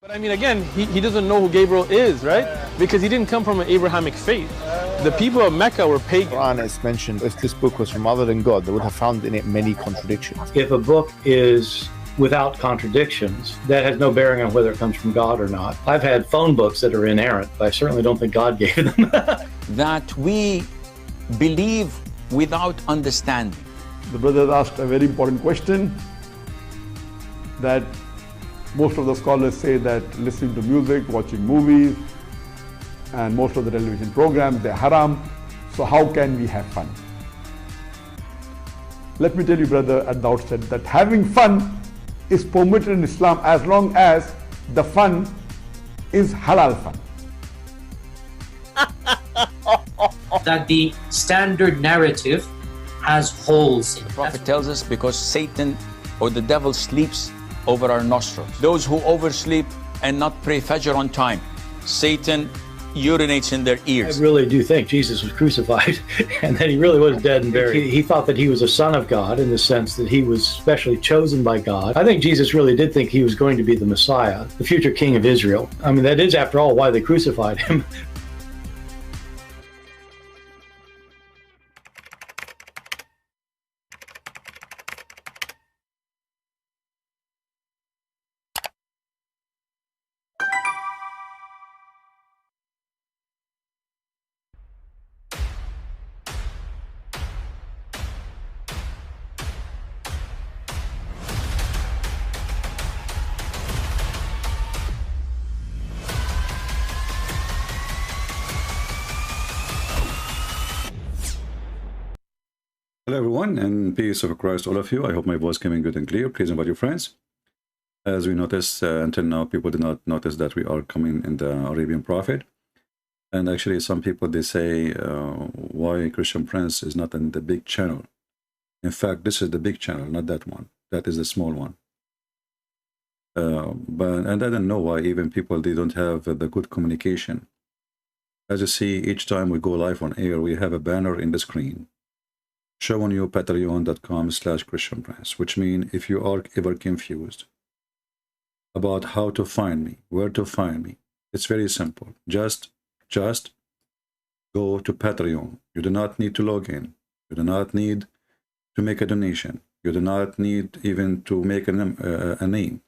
But I mean, again, he doesn't know who Gabriel is, right? Because he didn't come from an Abrahamic faith. The people of Mecca were pagan. Quran is mentioned, if this book was from other than God, they would have found in it many contradictions. If a book is without contradictions, that has no bearing on whether it comes from God or not. I've had phone books that are inerrant, but I certainly don't think God gave them. That we believe without understanding. The brother asked a very important question, that most of the scholars say that listening to music, watching movies, and most of the television programs, they're haram. So how can we have fun? Let me tell you, brother, at the outset, that having fun is permitted in Islam as long as the fun is halal fun. That the standard narrative has holes in it. The Prophet tells us because Satan or the devil sleeps over our nostrils. Those who oversleep and not pray Fajr on time, Satan urinates in their ears. I really do think Jesus was crucified and that he really was dead and buried. He thought that he was a son of God in the sense that he was specially chosen by God. I think Jesus really did think he was going to be the Messiah, the future king of Israel. I mean, that is, after all, why they crucified him. Hello everyone, and peace of Christ all of you. I hope my voice coming good and clear. Please invite your friends. As we noticed, until now people did not notice that we are coming in the Arabian prophet. And actually some people, they say why Christian Prince is not in the big channel. In fact, this is the big channel, not that one. That is the small one. And I don't know why even people, they don't have the good communication. As you see, each time we go live on air, we have a banner in the screen showing you patreon.com/Christian Prince, which means if you are ever confused about how to find me, where to find me, it's very simple. Just go to Patreon. You do not need to log in. You do not need to make a donation. You do not need even to make a name.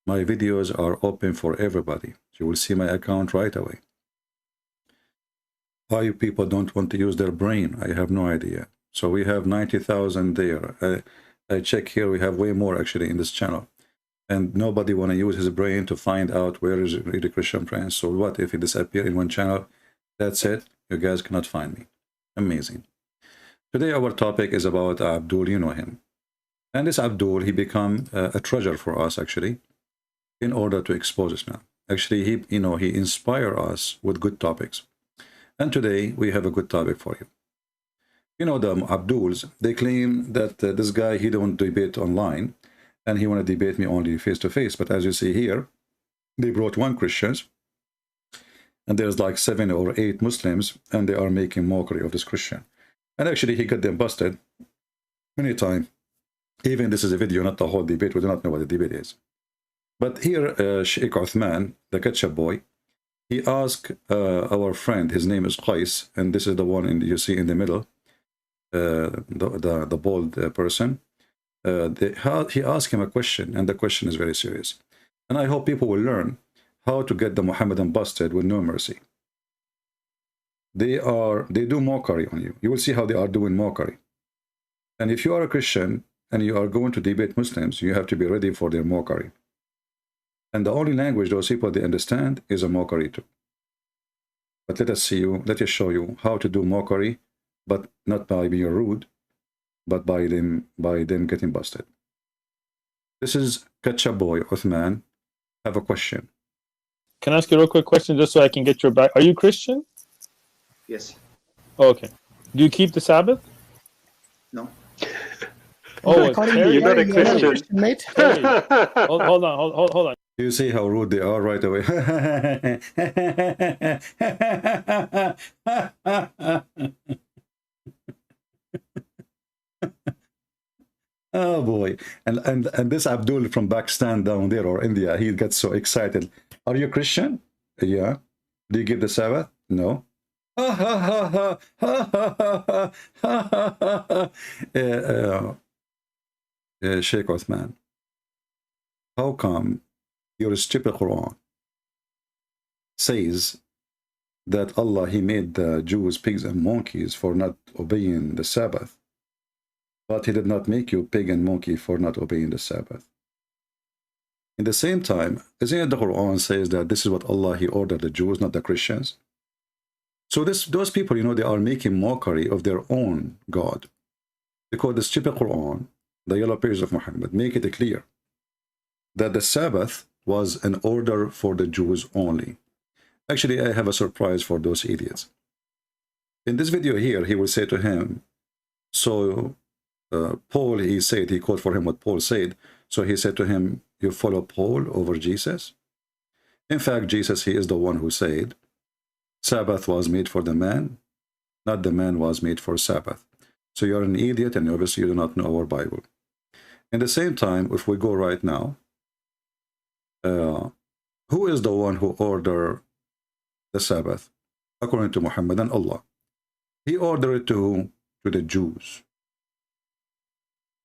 My videos are open for everybody. You will see my account right away. Why people don't want to use their brain, I have no idea. So we have 90,000 there. I check here, we have way more actually in this channel. And nobody want to use his brain to find out where is really Christian Prince. So what if he disappear in one channel? That's it. You guys cannot find me. Amazing. Today our topic is about Abdul. You know him. And this Abdul, he become a treasure for us actually, in order to expose Islam. Actually, he inspire us with good topics. And today we have a good topic for you. You know, the Abduls, they claim that this guy, he don't debate online, and he want to debate me only face-to-face. But as you see here, they brought one Christians, and there's like 7 or 8 Muslims, and they are making mockery of this Christian. And actually, he got them busted many times. Even this is a video, not the whole debate. We do not know what the debate is. But here, Sheikh Uthman, the ketchup boy, he asked our friend, his name is Qais, and this is the one you see in the middle, the bald person. He asked him a question, and the question is very serious. And I hope people will learn how to get the Muhammadan busted with no mercy. They do mockery on you. You will see how they are doing mockery. And if you are a Christian and you are going to debate Muslims, you have to be ready for their mockery. And the only language those people they understand is a mockery too. But let us show you how to do mockery, but not by being rude, but by them getting busted. This is Ketchup Boy Uthman. Have a question. Can I ask you a real quick question just so I can get your back? Are you Christian? Yes. Oh, okay. Do you keep the Sabbath? No. Oh, You're not a Christian, mate. Hold on. You see how rude they are right away. Oh boy. And this Abdul from Pakistan down there or India, he gets so excited. Are you Christian? Yeah. Do you give the Sabbath? No. Ha ha ha ha ha ha ha ha ha. Sheikh Uthman, how come your stupid Quran says that Allah, he made the Jews pigs and monkeys for not obeying the Sabbath, but he did not make you pig and monkey for not obeying the Sabbath? In the same time, isn't it the Quran says that this is what Allah, he ordered the Jews, not the Christians? So those people, you know, they are making mockery of their own God. Because the stupid Quran, the yellow pages of Muhammad, make it clear that the Sabbath was an order for the Jews only. Actually, I have a surprise for those idiots. In this video here, he will say to him, so Paul, he said, he quote for him what Paul said. So he said to him, you follow Paul over Jesus? In fact, Jesus, he is the one who said, Sabbath was made for the man, not the man was made for Sabbath. So you're an idiot, and obviously you do not know our Bible. In the same time, if we go right now, who is the one who ordered the Sabbath? According to Muhammad and Allah. He ordered it to the Jews.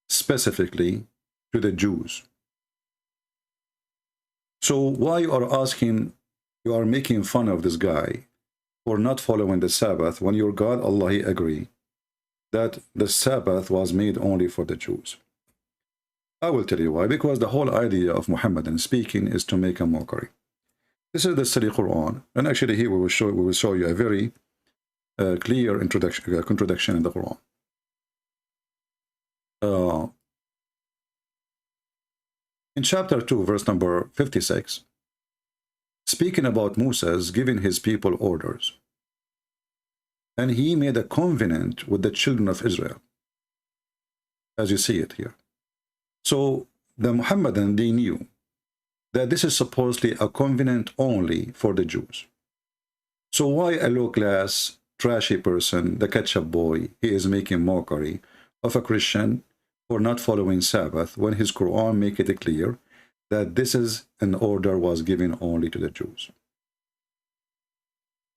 Specifically to the Jews. So why you are asking, you are making fun of this guy for not following the Sabbath when your God, Allah, he agree that the Sabbath was made only for the Jews? I will tell you why. Because the whole idea of Muhammadan speaking is to make a mockery. This is the study Quran, and actually here we will show you a very clear contradiction in the Quran. In chapter 2, verse number 56, speaking about Moses giving his people orders, and he made a covenant with the children of Israel, as you see it here. So the Muhammadan, they knew that this is supposedly a covenant only for the Jews. So why a low-class, trashy person, the ketchup boy, he is making mockery of a Christian for not following Sabbath when his Quran make it clear that this is an order was given only to the Jews?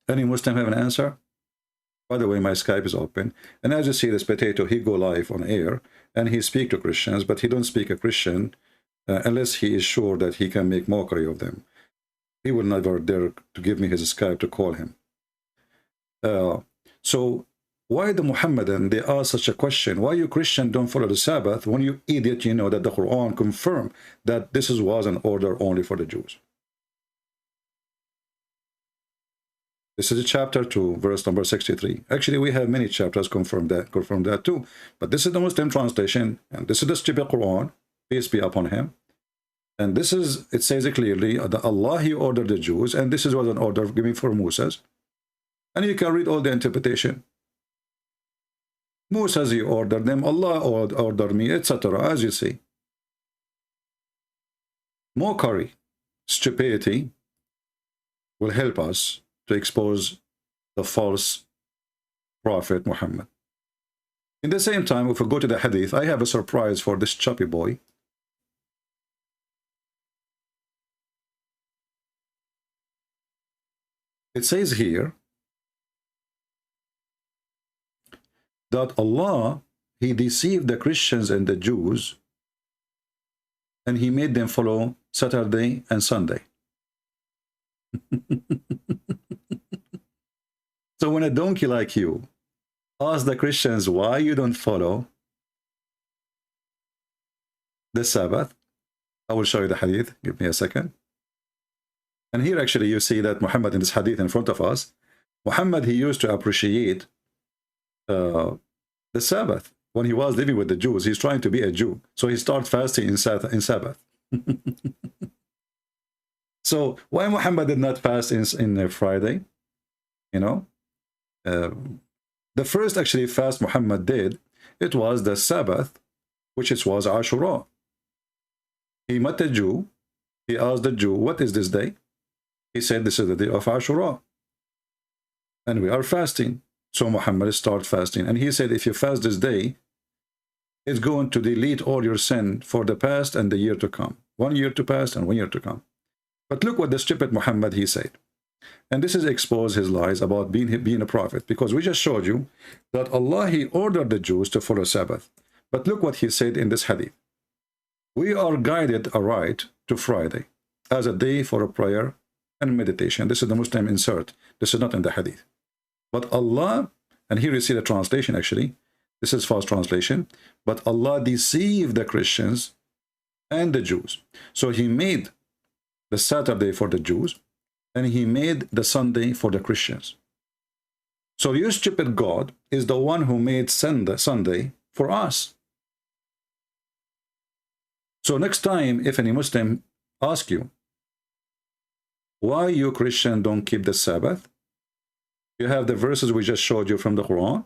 Any Muslim have an answer? By the way, my Skype is open, and as you see, this potato, he go live on air, and he speak to Christians, but he don't speak a Christian unless he is sure that he can make mockery of them. He will never dare to give me his Skype to call him. So why the Muhammadan, they ask such a question? Why you Christian don't follow the Sabbath when you idiot, you know that the Quran confirmed that this was an order only for the Jews? This is chapter 2, verse number 63. Actually, we have many chapters confirm that too. But this is the Muslim translation, and this is the stupid Quran, peace be upon him. And this is, it says it clearly, that Allah, he ordered the Jews, and this is what an order given for Moses. And you can read all the interpretation. Moses, he ordered them, Allah ordered me, etc., as you see. Mockery, stupidity will help us to expose the false prophet Muhammad. In the same time, if we go to the hadith, I have a surprise for this choppy boy. It says here that Allah, he deceived the Christians and the Jews, and he made them follow Saturday and Sunday. So when a donkey like you asks the Christians why you don't follow the Sabbath, I will show you the hadith. Give me a second. And here actually you see that Muhammad in this hadith in front of us, Muhammad, he used to appreciate the Sabbath. When he was living with the Jews, he's trying to be a Jew. So he started fasting in Sabbath. So why Muhammad did not fast in Friday? You know, the first actually fast Muhammad did, it was the Sabbath, which was Ashura. He met a Jew. He asked the Jew, what is this day? He said, this is the day of Ashura. And we are fasting. So Muhammad started fasting. And he said, if you fast this day, is going to delete all your sin for the past and the year to come. 1 year to past and 1 year to come. But look what the stupid Muhammad, he said. And this is expose his lies about being a prophet, because we just showed you that Allah, he ordered the Jews to follow Sabbath. But look what he said in this hadith. We are guided aright to Friday as a day for a prayer and meditation. This is the Muslim insert. This is not in the hadith. But Allah, and here you see the translation actually, this is false translation, but Allah deceived the Christians and the Jews. So he made the Saturday for the Jews, and he made the Sunday for the Christians. So your stupid God is the one who made Sunday for us. So next time, if any Muslim asks you, why you Christian don't keep the Sabbath? You have the verses we just showed you from the Quran.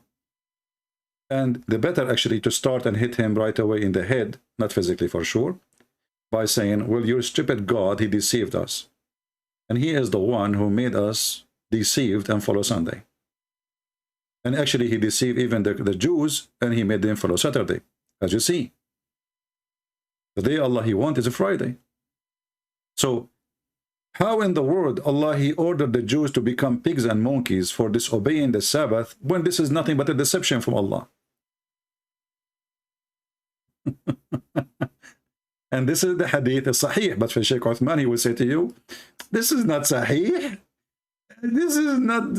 And the better actually to start and hit him right away in the head, not physically for sure, by saying, well, your stupid God, he deceived us. And he is the one who made us deceived and follow Sunday. And actually he deceived even the Jews, and he made them follow Saturday, as you see. The day Allah he wants is a Friday. So how in the world Allah he ordered the Jews to become pigs and monkeys for disobeying the Sabbath, when this is nothing but a deception from Allah? And this is the hadith is sahih, but for Sheikh Uthman, he will say to you, this is not sahih, this is not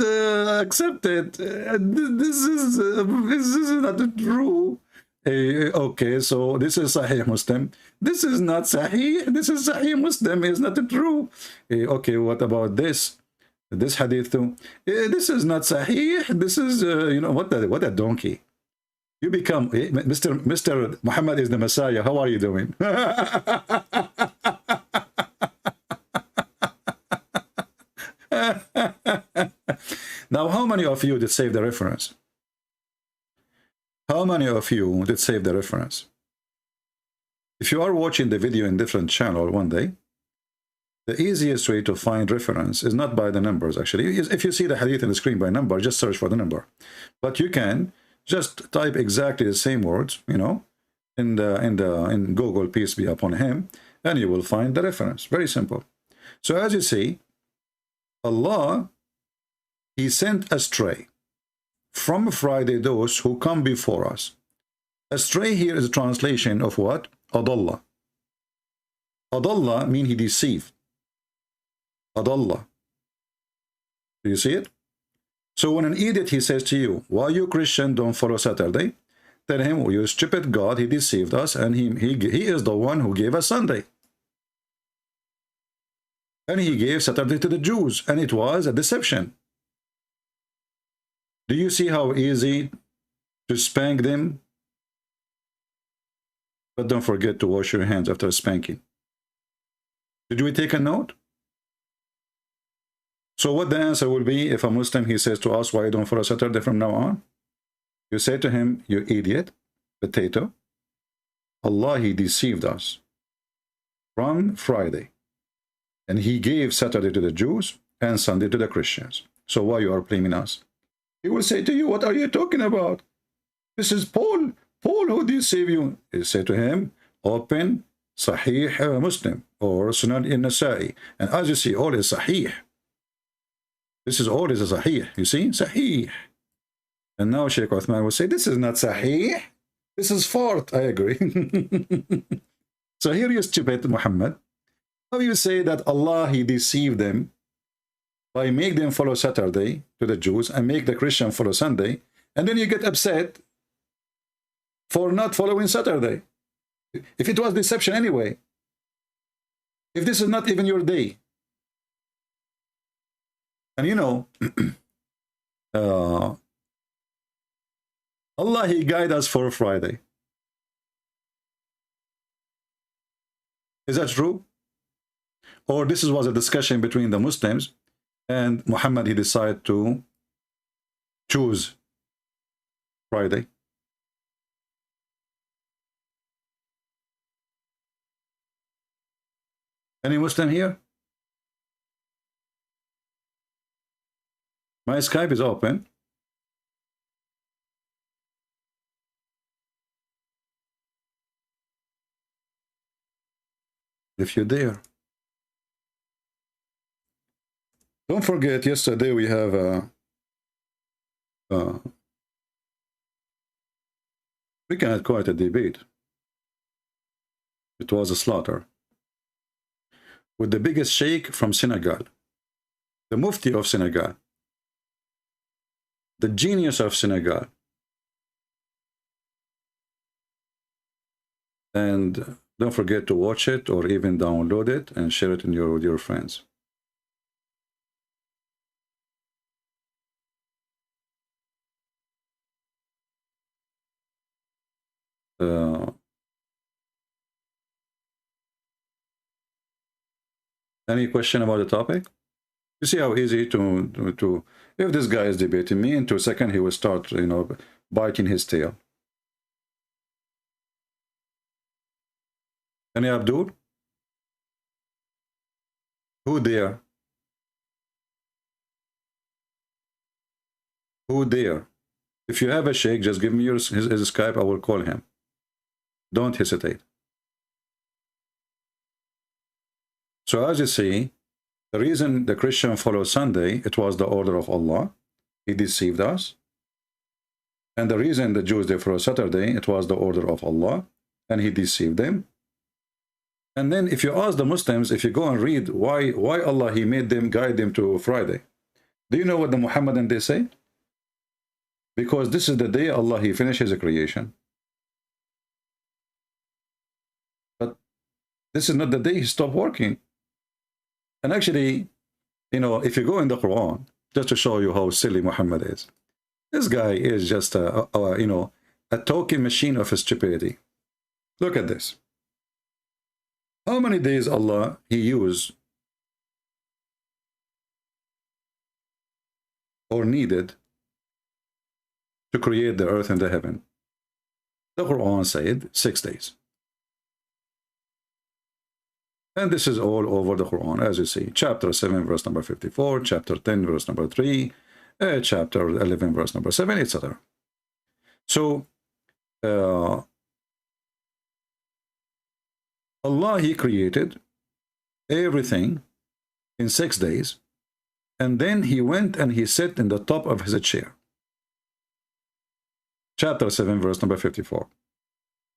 accepted, this is not true. Okay, so this is sahih Muslim, this is not sahih, this is sahih Muslim, is not true. Okay, what about this hadith too? This is not sahih, this is you know, what a donkey. You become Mr. Muhammad is the Messiah. How are you doing? Now, how many of you did save the reference? How many of you did save the reference? If you are watching the video in different channel one day, the easiest way to find reference is not by the numbers. Actually, if you see the hadith on the screen by number, just search for the number. But you can just type exactly the same words, you know, in Google, peace be upon him, and you will find the reference. Very simple. So as you see, Allah, he sent astray from Friday those who come before us. Astray here is a translation of what? Adallah. Adallah means he deceived. Adallah. Do you see it? So when an idiot, he says to you, why you Christian don't follow Saturday? Tell him, oh, you stupid God, he deceived us, and he is the one who gave us Sunday. And he gave Saturday to the Jews, and it was a deception. Do you see how easy to spank them? But don't forget to wash your hands after spanking. Did we take a note? So what the answer will be if a Muslim, he says to us, why you don't follow Saturday from now on? You say to him, you idiot, potato, Allah, he deceived us from Friday. And he gave Saturday to the Jews and Sunday to the Christians. So why you are blaming us? He will say to you, what are you talking about? This is Paul. Paul who deceived you. You say to him, open Sahih Muslim or Sunan in-Nasa'i. And as you see, all is Sahih. This is all is a Sahih. You see? Sahih. And now Sheikh Uthman will say, this is not Sahih. This is fart. I agree. So here you stupid Muhammad. How you say that Allah, he deceived them by make them follow Saturday to the Jews and make the Christian follow Sunday, and then you get upset for not following Saturday. If it was deception anyway, if this is not even your day. And you know, Allah, he guide us for Friday. Is that true? Or this was a discussion between the Muslims, and Muhammad, he decided to choose Friday. Any Muslim here? My Skype is open. if you dare. Don't forget, yesterday we have we cannot call it a debate. It was a slaughter with the biggest sheikh from Senegal, the mufti of Senegal, the genius of Senegal. And don't forget to watch it or even download it and share it with your friends. Any question about the topic? You see how easy to if this guy is debating me, in 2 seconds he will start, you know, biting his tail. Any Abdul? Who there? Who there? If you have a sheikh, just give me his Skype, I will call him. Don't hesitate. So as you see, the reason the Christian follow Sunday, it was the order of Allah. He deceived us. And the reason the Jews, they follow Saturday, it was the order of Allah, and he deceived them. And then if you ask the Muslims, if you go and read why Allah, he made them, guide them to Friday. Do you know what the Muhammadan, they say? Because this is the day Allah, he finishes the creation. But this is not the day he stopped working. And actually, you know, if you go in the Quran, just to show you how silly Muhammad is, this guy is just you know, a talking machine of stupidity. Look at this. How many days Allah, he used or needed to create the earth and the heaven? The Quran said 6 days. And this is all over the Quran, as you see. Chapter 7, verse number 54, chapter 10, verse number 3, chapter 11, verse number 7, etc. So, Allah, he created everything in 6 days, and then he went and he sat in the top of his chair. Chapter 7, verse number 54.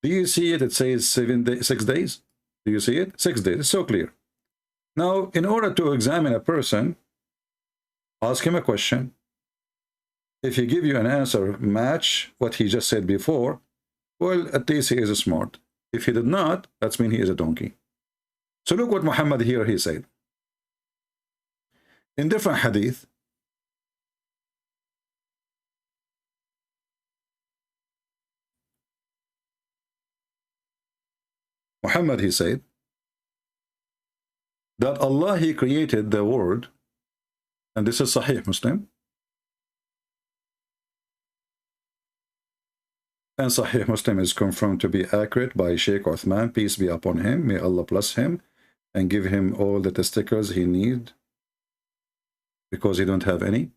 Do you see it? It says 6 days. Do you see it? 6 days. It's so clear. Now, in order to examine a person, ask him a question. If he give you an answer, match what he just said before, well, at least he is smart. If he did not, that means he is a donkey. So look what Muhammad here, he said. In different hadith, Muhammad, he said that Allah, he created the world, and this is Sahih Muslim, and Sahih Muslim is confirmed to be accurate by Sheikh Uthman, peace be upon him, may Allah bless him and give him all the testicles he need, because he don't have any.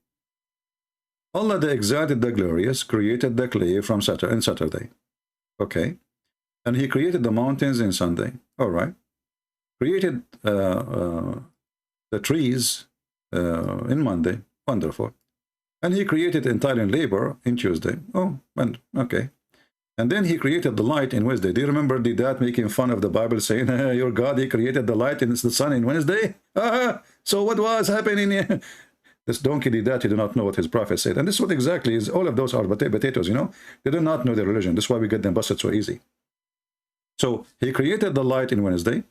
Allah the Exalted, the Glorious, created the clay from Saturday. Okay. And he created the mountains in Sunday. All right. Created the trees in Monday. Wonderful. And he created entire labor in Tuesday. Oh, and okay. And then he created the light in Wednesday. Do you remember the dad making fun of the Bible, saying, your God, he created the light and it's the sun in Wednesday? So what was happening here? This donkey did that. He did not know what his prophet said. And this is what exactly is. All of those are potatoes, you know. They do not know their religion. That's why we get them busted so easy. So he created the light in Wednesday,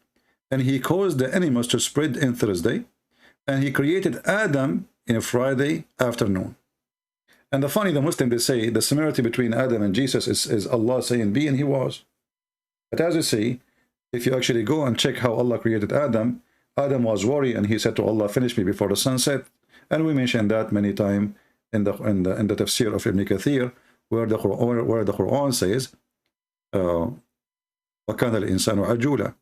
and he caused the animals to spread in Thursday, and he created Adam in Friday afternoon. And the funny, the Muslim, they say the similarity between Adam and Jesus is Allah saying be, and he was. But as you see, if you actually go and check how Allah created Adam, Adam was worried, and he said to Allah, finish me before the sun set. And we mentioned that many times in the tafsir of Ibn Kathir, where the Quran says, وَكَانَ الْإِنسَانُ عَجُولًا.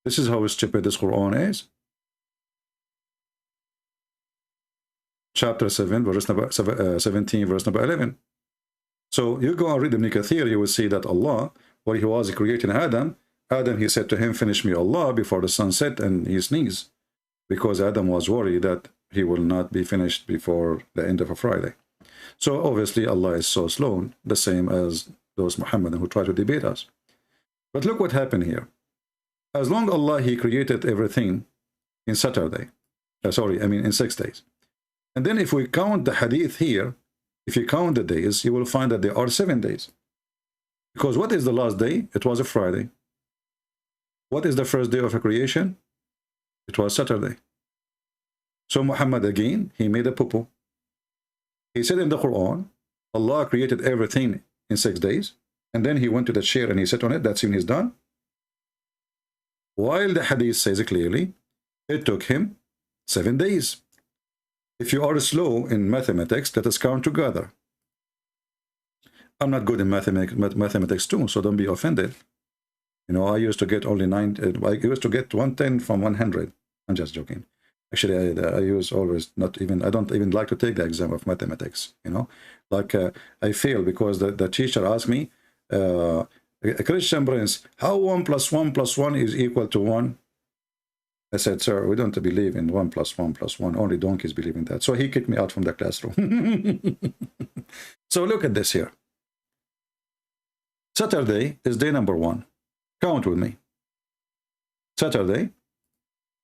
This is how stupid this Quran is. chapter 7, verse number 17, verse number 11. So you go and read Ibn Kathir, you will see that Allah, when he was creating Adam, he said to him, finish me, Allah, before the sun set, and he sneezed, because Adam was worried that he will not be finished before the end of a Friday. So obviously Allah is so slow, the same as those Muhammadan who try to debate us. But look what happened here. As long as Allah, he created everything in Saturday, in 6 days. And then if we count the hadith here, if you count the days, you will find that there are 7 days. Because what is the last day? It was a Friday. What is the first day of a creation? It was Saturday. So Muhammad again, he made a poo-poo. He said in the Quran, Allah created everything in 6 days, and then he went to the chair and he sat on it. That's him, he's done. While the hadith says clearly, it took him 7 days. If you are slow in mathematics, let us count together. I'm not good in mathematics too, so don't be offended. You know, I used to get only 9. I used to get 110 from 100. I'm just joking. Actually, I use always not even. I don't even like to take the exam of mathematics. You know, like I fail because the teacher asked me, Christian Prince, how 1 + 1 + 1 is equal to 1? I said, sir, we don't believe in 1 + 1 + 1. Only donkeys believe in that. So he kicked me out from the classroom. So look at this here. Saturday is day number 1. Count with me. Saturday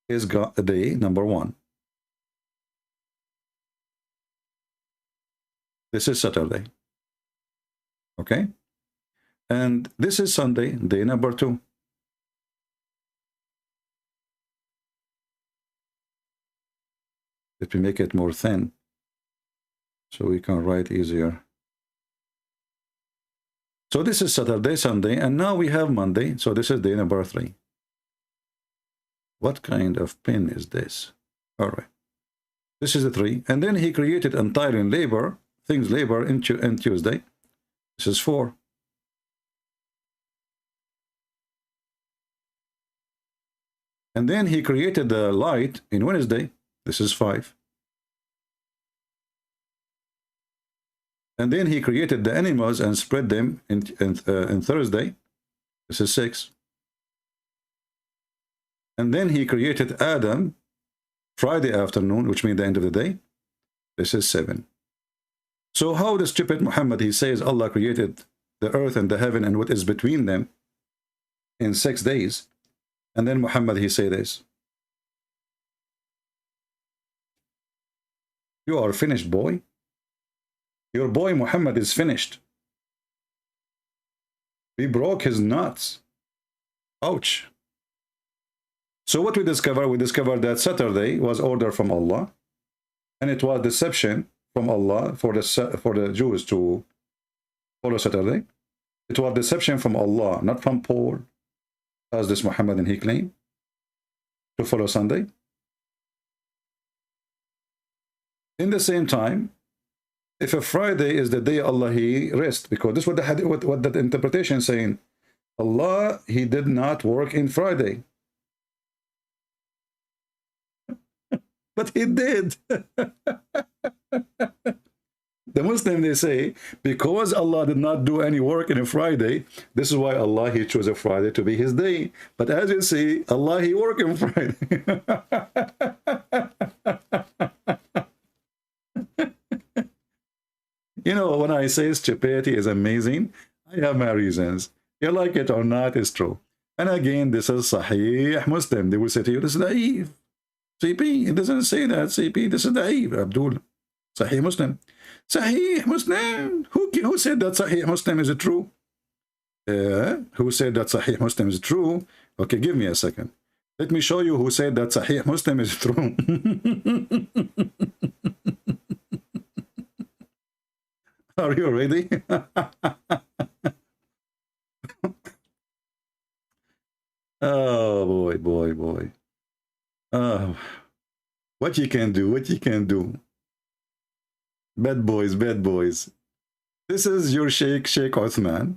is day number 1. This is Saturday. Okay? And this is Sunday, day number 2. Let me make it more thin so we can write easier. So this is Saturday, Sunday, and now we have Monday. So this is day number 3. What kind of pen is this? All right. This is the 3. And then he created entirely labor, labor in Tuesday. This is 4. And then he created the light in Wednesday. This is 5. And then he created the animals and spread them in Thursday. This is 6. And then he created Adam Friday afternoon, which means the end of the day. This is 7. So how does Djupet Muhammad, he says Allah created the earth and the heaven and what is between them in 6 days. And then Muhammad, he say this. You are finished, boy. Your boy Muhammad is finished. We broke his nuts. Ouch. So what we discover? We discovered that Saturday was order from Allah, and it was deception from Allah for the Jews to follow Saturday. It was deception from Allah, not from Paul, as this Muhammad and he claimed, to follow Sunday. In the same time, if a Friday is the day Allah he rest, because this is what that interpretation is saying. Allah, he did not work in Friday. But he did. The Muslim, they say, because Allah did not do any work in a Friday, this is why Allah, he chose a Friday to be his day. But as you see, Allah, he worked on Friday. You know, when I say stupidity is amazing, I have my reasons. You like it or not, it's true. And again, this is Sahih Muslim. They will say to you, this is Da'if. CP, it doesn't say that, CP. This is Da'if, Abdul. Sahih Muslim. Sahih Muslim. Who said that Sahih Muslim is true? Who said that Sahih Muslim is true? Okay, give me a second. Let me show you who said that Sahih Muslim is true. Are you ready? Oh, boy. Oh, what you can do. Bad boys. This is your Sheikh Uthman.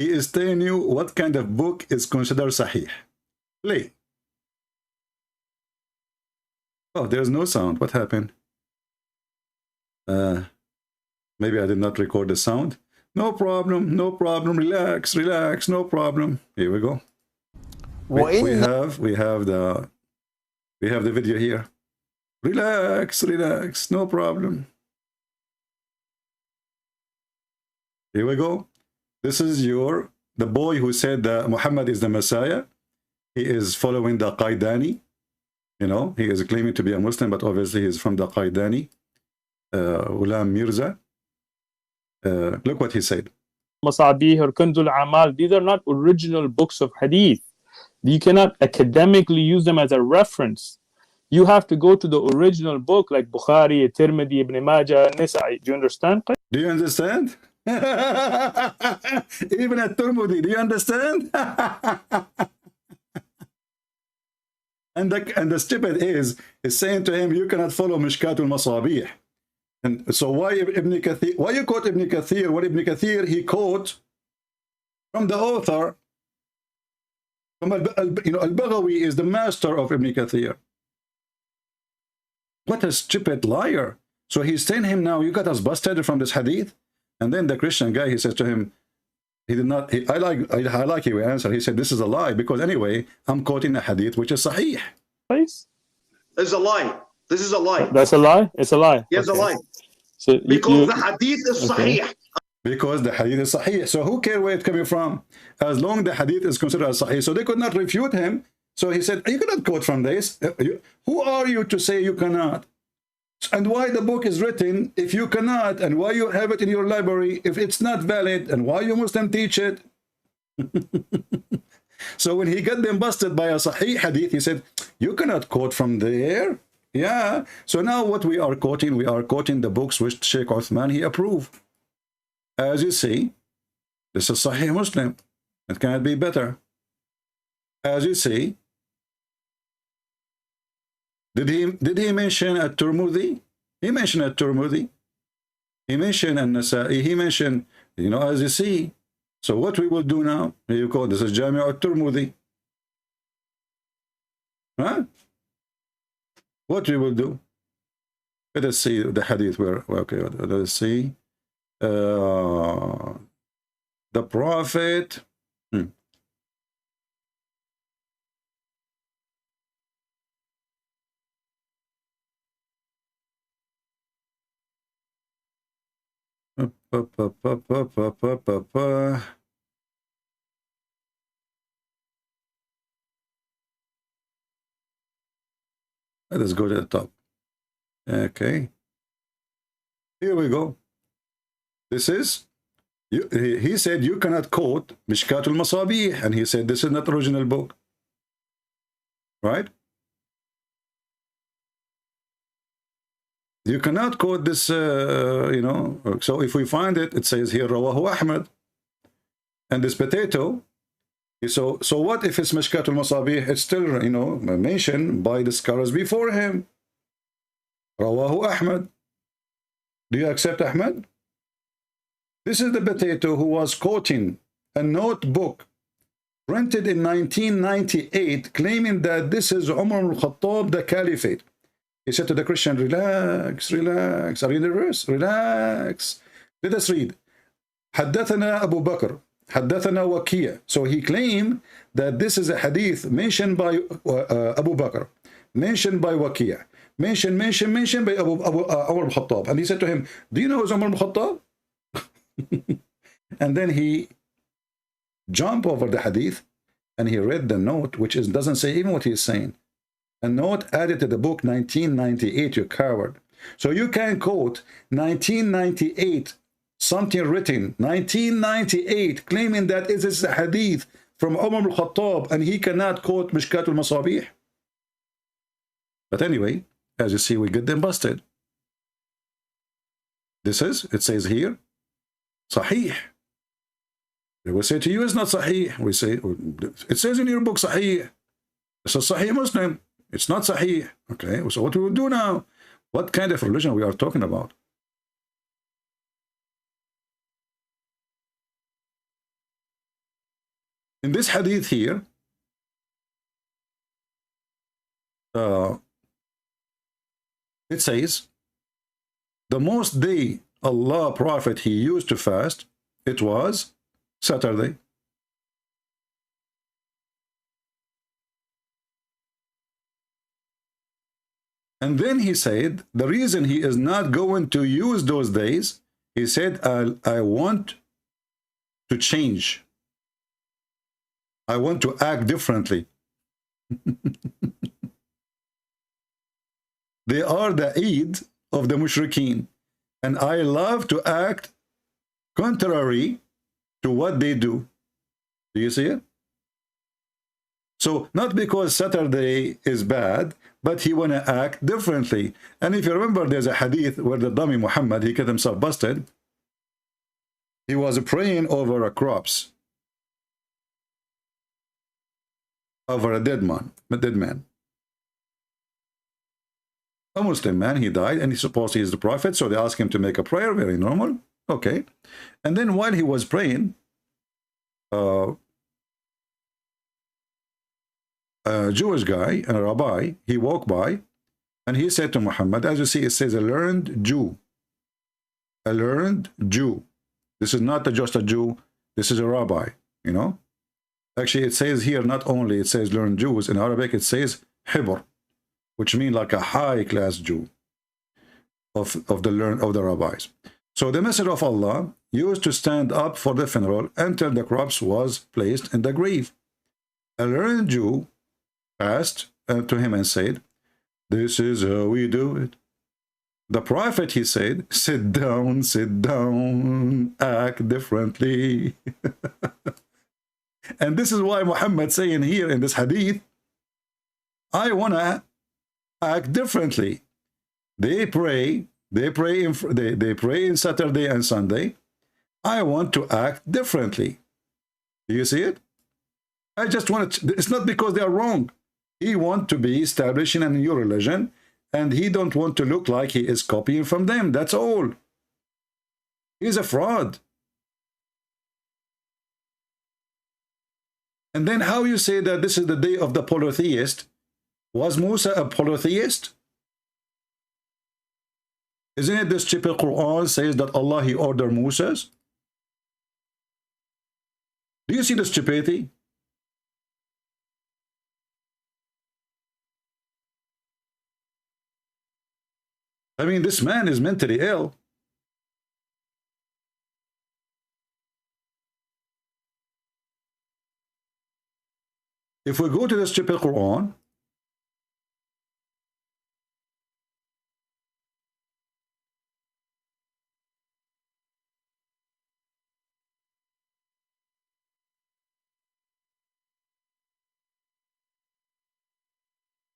He is telling you what kind of book is considered Sahih. Play. Oh, there's no sound. What happened? Maybe I did not record the sound. No problem, no problem. Relax, relax, no problem. Here we go. We have the video here. Relax, relax, no problem. Here we go. This is the boy who said that Muhammad is the Messiah. He is following the Qaidani. You know, he is claiming to be a Muslim, but obviously he is from the Qaidani. Ghulam Mirza. Look what he said. Masabih or Kanzul Amal, these are not original books of hadith. You cannot academically use them as a reference. You have to go to the original book like Bukhari, Tirmidhi, Ibn Majah, Nisa'i. Do you understand? Do you understand? Even at Tirmidhi, do you understand? and the stupid is saying to him, you cannot follow Mishkatul Masabih. And so why Ibn Kathir? Why you quote Ibn Kathir? What Ibn Kathir he quote from the author. From Al-Baghawi is the master of Ibn Kathir. What a stupid liar! So he's telling him now, you got us busted from this hadith. And then the Christian guy, he says to him, he did not. I like your answer. He said, this is a lie because anyway, I'm quoting a hadith which is sahih. Please. It's a lie. This is a lie. That's a lie? It's a lie. Yes, okay. a lie. So because the hadith is sahih. Because the hadith is sahih. So who cares where it's coming from? As long as the hadith is considered as sahih. So they could not refute him. So he said, you cannot quote from this. Who are you to say you cannot? And why the book is written if you cannot? And why you have it in your library if it's not valid? And why you Muslim teach it? So when he got them busted by a sahih hadith, he said, you cannot quote from there. Yeah. So now what we are quoting the books which Sheikh Uthman he approved. As you see, this is Sahih Muslim. It cannot be better. As you see, did he mention at-Tirmidhi? He mentioned at-Tirmidhi. He mentioned an-Nasa'i. He mentioned, you know, as you see. So what we will do now? Here you go. This is Jami' at-Tirmidhi. Huh? What we will do? Let us see the hadith where. Okay, let us see. The prophet. Let's go to the top. Okay. Here we go. This is, he said you cannot quote Mishkatul Masabih, and he said this is not the original book. Right? You cannot quote this, you know. So if we find it, it says here, Rawahu Ahmad. And this potato, so what if it's Mishkatul Masabih? It's still, you know, mentioned by the scholars before him. Rawahu Ahmad. Do you accept Ahmad? This is the potato who was quoting a notebook printed in 1998, claiming that this is Umar al-Khattab, the Caliphate. He said to the Christian, relax, relax. Are you in the verse? Relax. Let us read. حدثنا Abu Bakr. حدثنا وكيع. So he claimed that this is a hadith mentioned by Abu Bakr, mentioned by Waqi', mentioned by Umar al-Khattab. And he said to him, do you know who's Umar al-Khattab? And then he jumped over the hadith and he read the note, which doesn't say even what he's saying. A note added to the book 1998, you coward. So you can quote 1998, something written, 1998, claiming that it is a hadith from Umar al-Khattab, and he cannot quote Mishkat al-Masabih. But anyway, as you see, we get them busted. This is, it says here, Sahih. They will say to you, it's not Sahih. We say, it says in your book Sahih. It's a Sahih Muslim. It's not Sahih. Okay, so what we will do now? What kind of religion we are talking about? In this hadith here, it says, The most day Allah Prophet he used to fast, it was Saturday. And then he said, the reason he is not going to use those days, he said, I want to change. I want to act differently. They are the Eid of the Mushrikeen. And I love to act contrary to what they do. Do you see it? So not because Saturday is bad, but he want to act differently. And if you remember, there's a hadith where the dummy Muhammad, he got himself busted. He was praying over a corpse, over a dead man. A Muslim man, he died, and he supposed he is the prophet, so they asked him to make a prayer, very normal. Okay. And then while he was praying, a Jewish guy, a rabbi, he walked by, and he said to Muhammad, as you see, it says a learned Jew. A learned Jew. This is not just a Jew, this is a rabbi, you know. Actually, it says here, not only it says learned Jews, in Arabic it says Hibr, which means like a high-class Jew of the rabbis. So the Messenger of Allah used to stand up for the funeral until the corpse was placed in the grave. A learned Jew asked to him and said, this is how we do it. The Prophet, he said, sit down, act differently. And this is why Muhammad saying here in this hadith, I want to act differently. They pray in Saturday and Sunday. I want to act differently. Do you see it? I just want to, it's not because they are wrong. He wants to be established in a new religion, and he don't want to look like he is copying from them. That's all. He's a fraud. And then how you say that this is the day of the polytheist? Was Musa a polytheist? Isn't it this Djupet Qur'an says that Allah, he ordered Moses? Do you see this Djupet? I mean, this man is mentally ill. If we go to the Djupet Qur'an,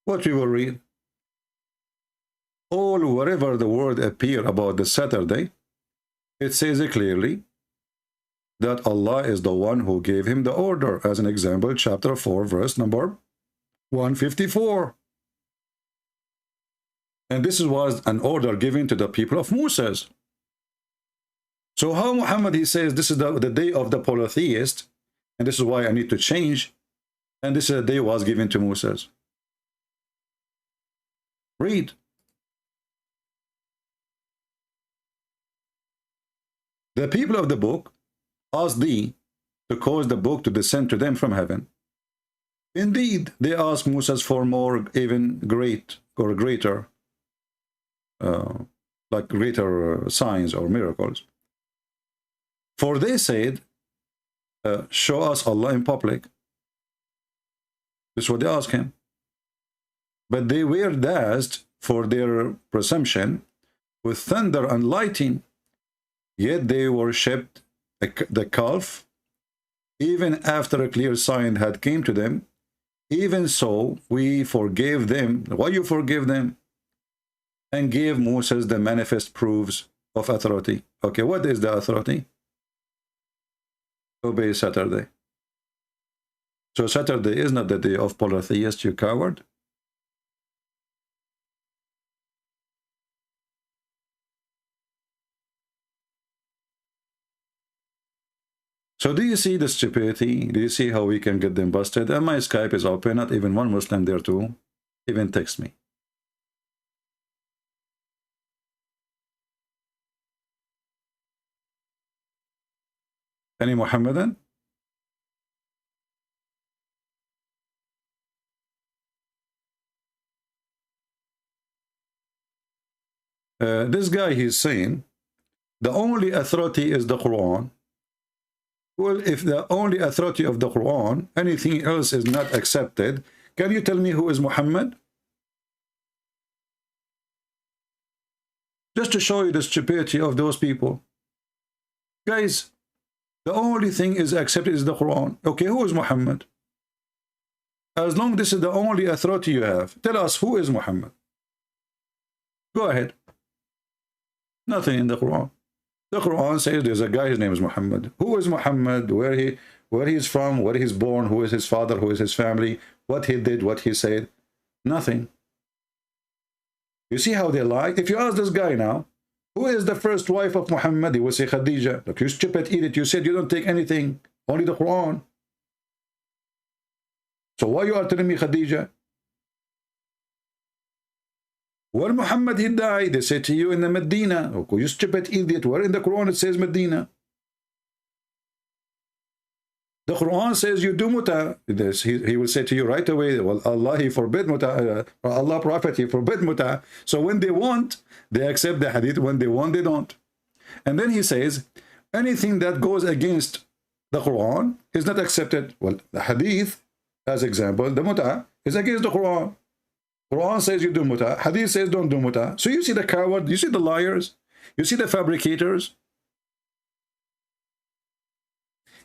what we will read, all wherever the word appear about the Saturday, it says it clearly that Allah is the one who gave him the order. As an example, chapter 4, verse number 154. And this was an order given to the people of Moses. So how Muhammad, he says, this is the day of the polytheist, and this is why I need to change, and this is the day was given to Moses. Read. The people of the book asked thee to cause the book to descend to them from heaven. Indeed, they asked Moses for more, even great or greater, like greater signs or miracles. For they said, show us Allah in public. This is what they asked him. But they were dashed for their presumption with thunder and lightning. Yet they worshipped the calf, even after a clear sign had came to them. Even so, we forgave them. Why you forgive them? And gave Moses the manifest proofs of authority. Okay, what is the authority? Obey Saturday. So Saturday is not the day of polytheist, you coward. So do you see the stupidity? Do you see how we can get them busted? And my Skype is open, not even one Muslim there too. Even text me. Any Muhammadan? This guy, he's saying the only authority is the Quran. Well, if the only authority of the Quran, anything else is not accepted, can you tell me who is Muhammad? Just to show you the stupidity of those people. Guys, the only thing is accepted is the Quran. Okay, who is Muhammad? As long as this is the only authority you have, tell us who is Muhammad. Go ahead. Nothing in the Quran. The Quran says there's a guy, his name is Muhammad. Who is Muhammad? Where he's from, where he's born, who is his father, who is his family, what he did, what he said. Nothing. You see how they lie? If you ask this guy now, who is the first wife of Muhammad? He will say Khadija. Look, you stupid idiot. You said you don't take anything, only the Quran. So why you are telling me Khadija? When Muhammad he died, they said to you in the Medina. Okay, you stupid idiot. Where in the Quran it says Medina? The Quran says you do muta. He will say to you right away, well, Allah, he forbid muta. Allah, Prophet, he forbid muta. So when they want, they accept the hadith. When they want, they don't. And then he says, anything that goes against the Quran is not accepted. Well, the hadith, as example, the muta is against the Quran. Quran says you do muta. Hadith says don't do muta. So you see the coward, you see the liars, you see the fabricators.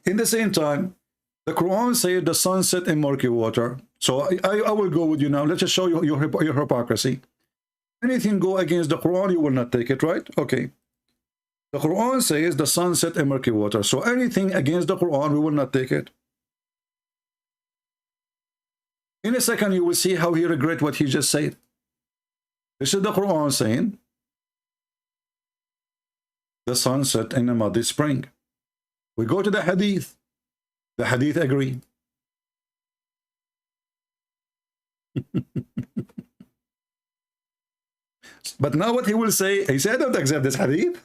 In the same time, the Quran says the sun set in murky water. So I will go with you now. Let's just show you your hypocrisy. Anything go against the Quran, you will not take it, right? Okay. The Quran says the sun set in murky water. So anything against the Quran, we will not take it. In a second, you will see how he regret what he just said. This is the Quran saying the sun set in a muddy spring. We go to the hadith. The hadith agree. But now what he will say, he said, I don't accept this hadith.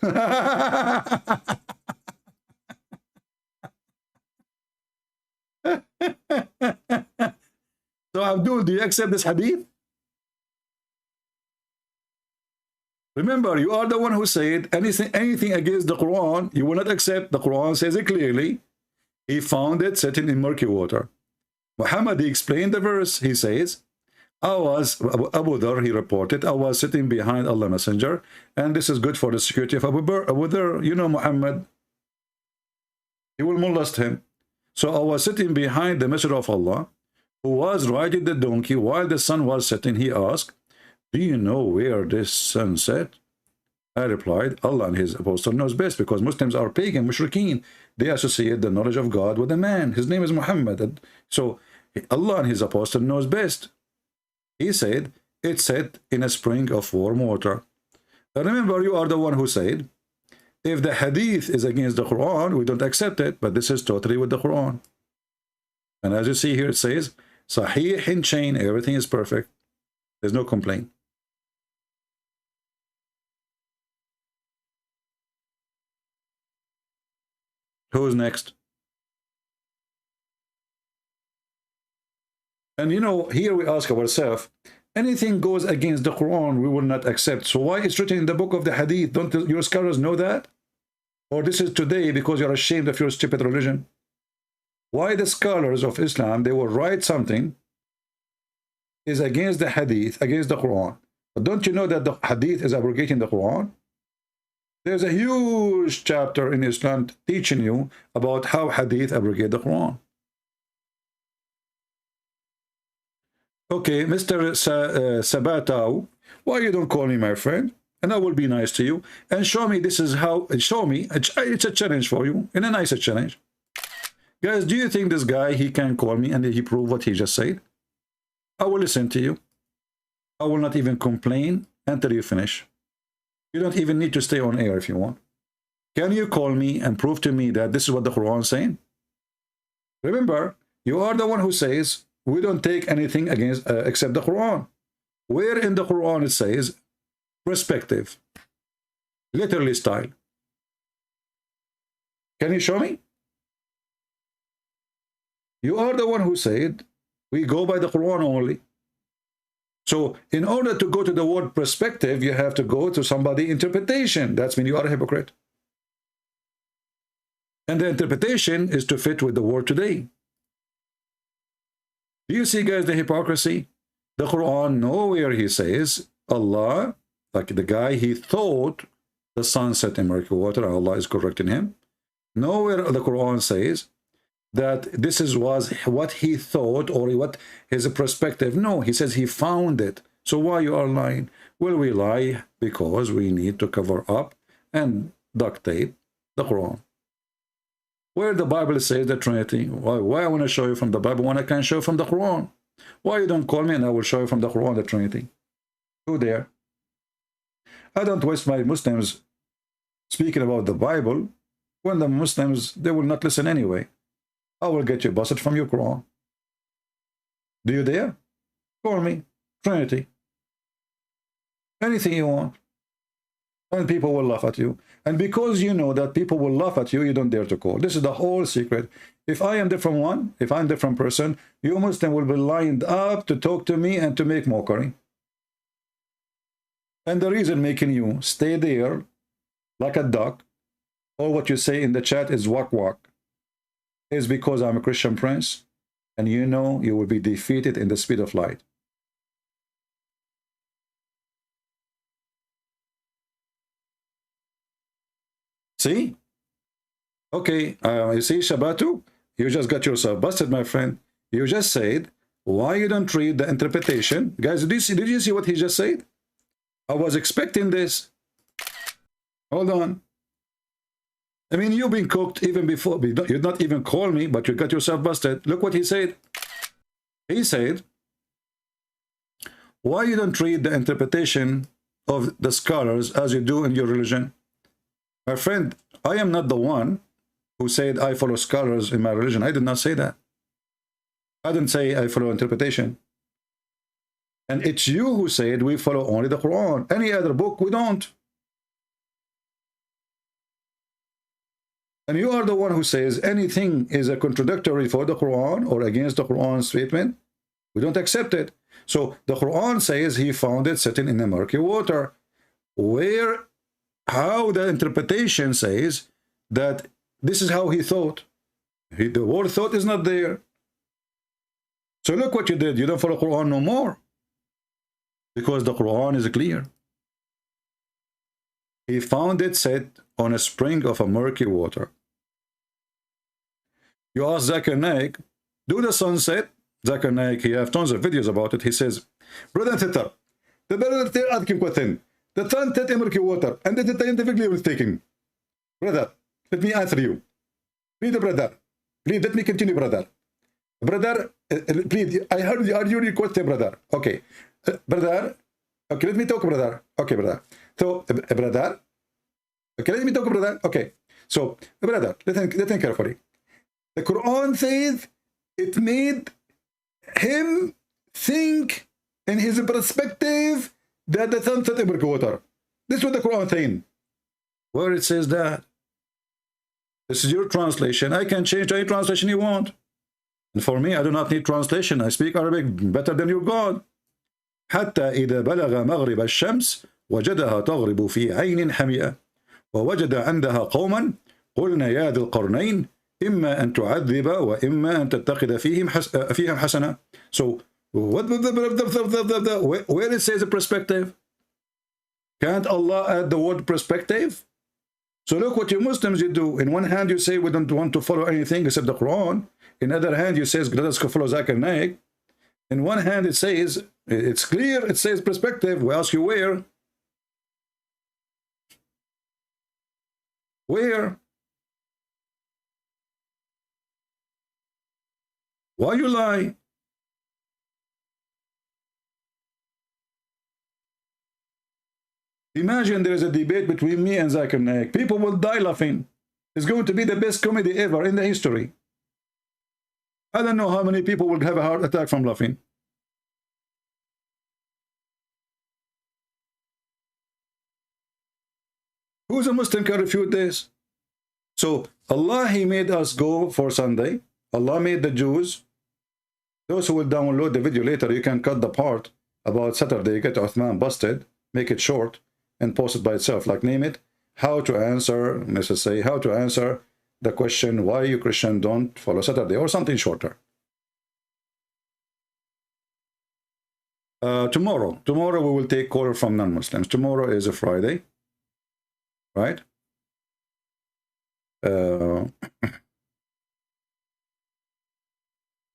So Abdul, do you accept this hadith? Remember, you are the one who said anything against the Quran, you will not accept. The Quran says it clearly. He found it sitting in murky water. Muhammad, he explained the verse. He says, Abu Dhar, he reported, I was sitting behind Allah Messenger, and this is good for the security of Abu Dhar. You know Muhammad, he will molest him. So I was sitting behind the Messenger of Allah, who was riding the donkey while the sun was setting. He asked, do you know where this sun set? I replied, Allah and his apostle knows best, because Muslims are pagan, mushrikeen. They associate the knowledge of God with a man. His name is Muhammad. So Allah and his apostle knows best. He said, it set in a spring of warm water. Remember, you are the one who said, if the hadith is against the Quran, we don't accept it, but this is totally with the Quran. And as you see here, it says, Sahih in chain, everything is perfect. There's no complaint. Who's next? And you know, here we ask ourselves, anything goes against the Quran, we will not accept. So why it's written in the book of the Hadith? Don't your scholars know that? Or this is today because you're ashamed of your stupid religion? Why the scholars of Islam, they will write something is against the Hadith, against the Quran. But don't you know that the Hadith is abrogating the Quran? There's a huge chapter in Islam teaching you about how Hadith abrogate the Quran. Okay, Mr. Sabatau, why you don't call me my friend? And I will be nice to you. And show me this is how, show me, it's a challenge for you, in a nicer challenge. Guys, do you think this guy, he can call me and he prove what he just said? I will listen to you. I will not even complain until you finish. You don't even need to stay on air if you want. Can you call me and prove to me that this is what the Quran is saying? Remember, you are the one who says, we don't take anything against except the Quran. Where in the Quran it says, perspective, literally style. Can you show me? You are the one who said, we go by the Quran only. So in order to go to the word perspective, you have to go to somebody interpretation. That's when you are a hypocrite. And the interpretation is to fit with the word today. Do you see, guys, the hypocrisy? The Quran, nowhere he says, Allah, like the guy, he thought the sun set in murky water, and Allah is correcting him. Nowhere the Quran says that this was what he thought or what his perspective. No, he says he found it. So why you are lying? Well, we lie because we need to cover up and duct tape the Quran. Where the Bible says the Trinity. Why I want to show you from the Bible when I can show from the Quran? Why you don't call me and I will show you from the Quran the Trinity? Who there? I don't waste my Muslims speaking about the Bible when the Muslims, they will not listen anyway. I will get you busted from your Quran. Do you dare? Call me. Trinity. Anything you want. And people will laugh at you. And because you know that people will laugh at you, you don't dare to call. This is the whole secret. If I am different one, if I'm a different person, you Muslim will be lined up to talk to me and to make mockery. And the reason making you stay there like a duck, or what you say in the chat is walk walk, is because I'm a Christian prince, and you know you will be defeated in the speed of light. See? Okay, you see, Shabbatu, you just got yourself busted, my friend. You just said, why you don't read the interpretation? Guys, did you see what he just said? I was expecting this. Hold on. I mean, you've been cooked even before. You did not even call me, but you got yourself busted. Look what he said. He said, why you don't read the interpretation of the scholars as you do in your religion? My friend, I am not the one who said I follow scholars in my religion. I did not say that. I didn't say I follow interpretation. And it's you who said we follow only the Quran. Any other book, we don't. And you are the one who says anything is a contradictory for the Quran or against the Quran statement. We don't accept it. So the Quran says he found it sitting in the murky water. How the interpretation says that this is how he thought. The word thought is not there. So look what you did. You don't follow Quran no more. Because the Quran is clear. He found it set on a spring of a murky water. You ask Zakir Naik, do the sunset? Zakir Naik, he have tons of videos about it. He says, brother Titter, the brother asking question. The sun set in murky water, and the scientifically mistaken. Brother, let me answer you. Please, brother. Please, let me continue, brother. Brother, please, I heard you request, brother. Okay. Brother, okay, let me talk, brother. Okay, brother. So, brother, okay, let me talk, brother. Okay. So, brother, listen carefully. The Quran says it made him think in his perspective that the sun set in murky water. This is what the Quran is saying. Where it says that. This is your translation. I can change any translation you want. And for me, I do not need translation. I speak Arabic better than your God. حتى إذا بلغ مغرب الشمس وجدها تغرب في عين حمئة ووجد عندها قوما قلنا يا ذي القرنين إما أن تعذب وإما أن تتخذ فيهم حسنة. So where it says a perspective? Can't Allah add the word perspective? So look what you Muslims you do. In one hand you say we don't want to follow anything except the Quran. In other hand you say let us follow Zakir Naik. In one hand it says, it's clear, it says perspective. We ask you where? Where? Why you lie? Imagine there is a debate between me and Zakir Naik. People will die laughing. It's going to be the best comedy ever in the history. I don't know how many people will have a heart attack from laughing. Who's a Muslim can refute this? So Allah, he made us go for Sunday. Allah made the Jews. Those who will download the video later, you can cut the part about Saturday, get Uthman busted, make it short, and post it by itself. Like name it, how to answer, let's just say, how to answer the question, why you Christian don't follow Saturday, or something shorter. Tomorrow we will take caller from non-Muslims. Tomorrow is a Friday, right?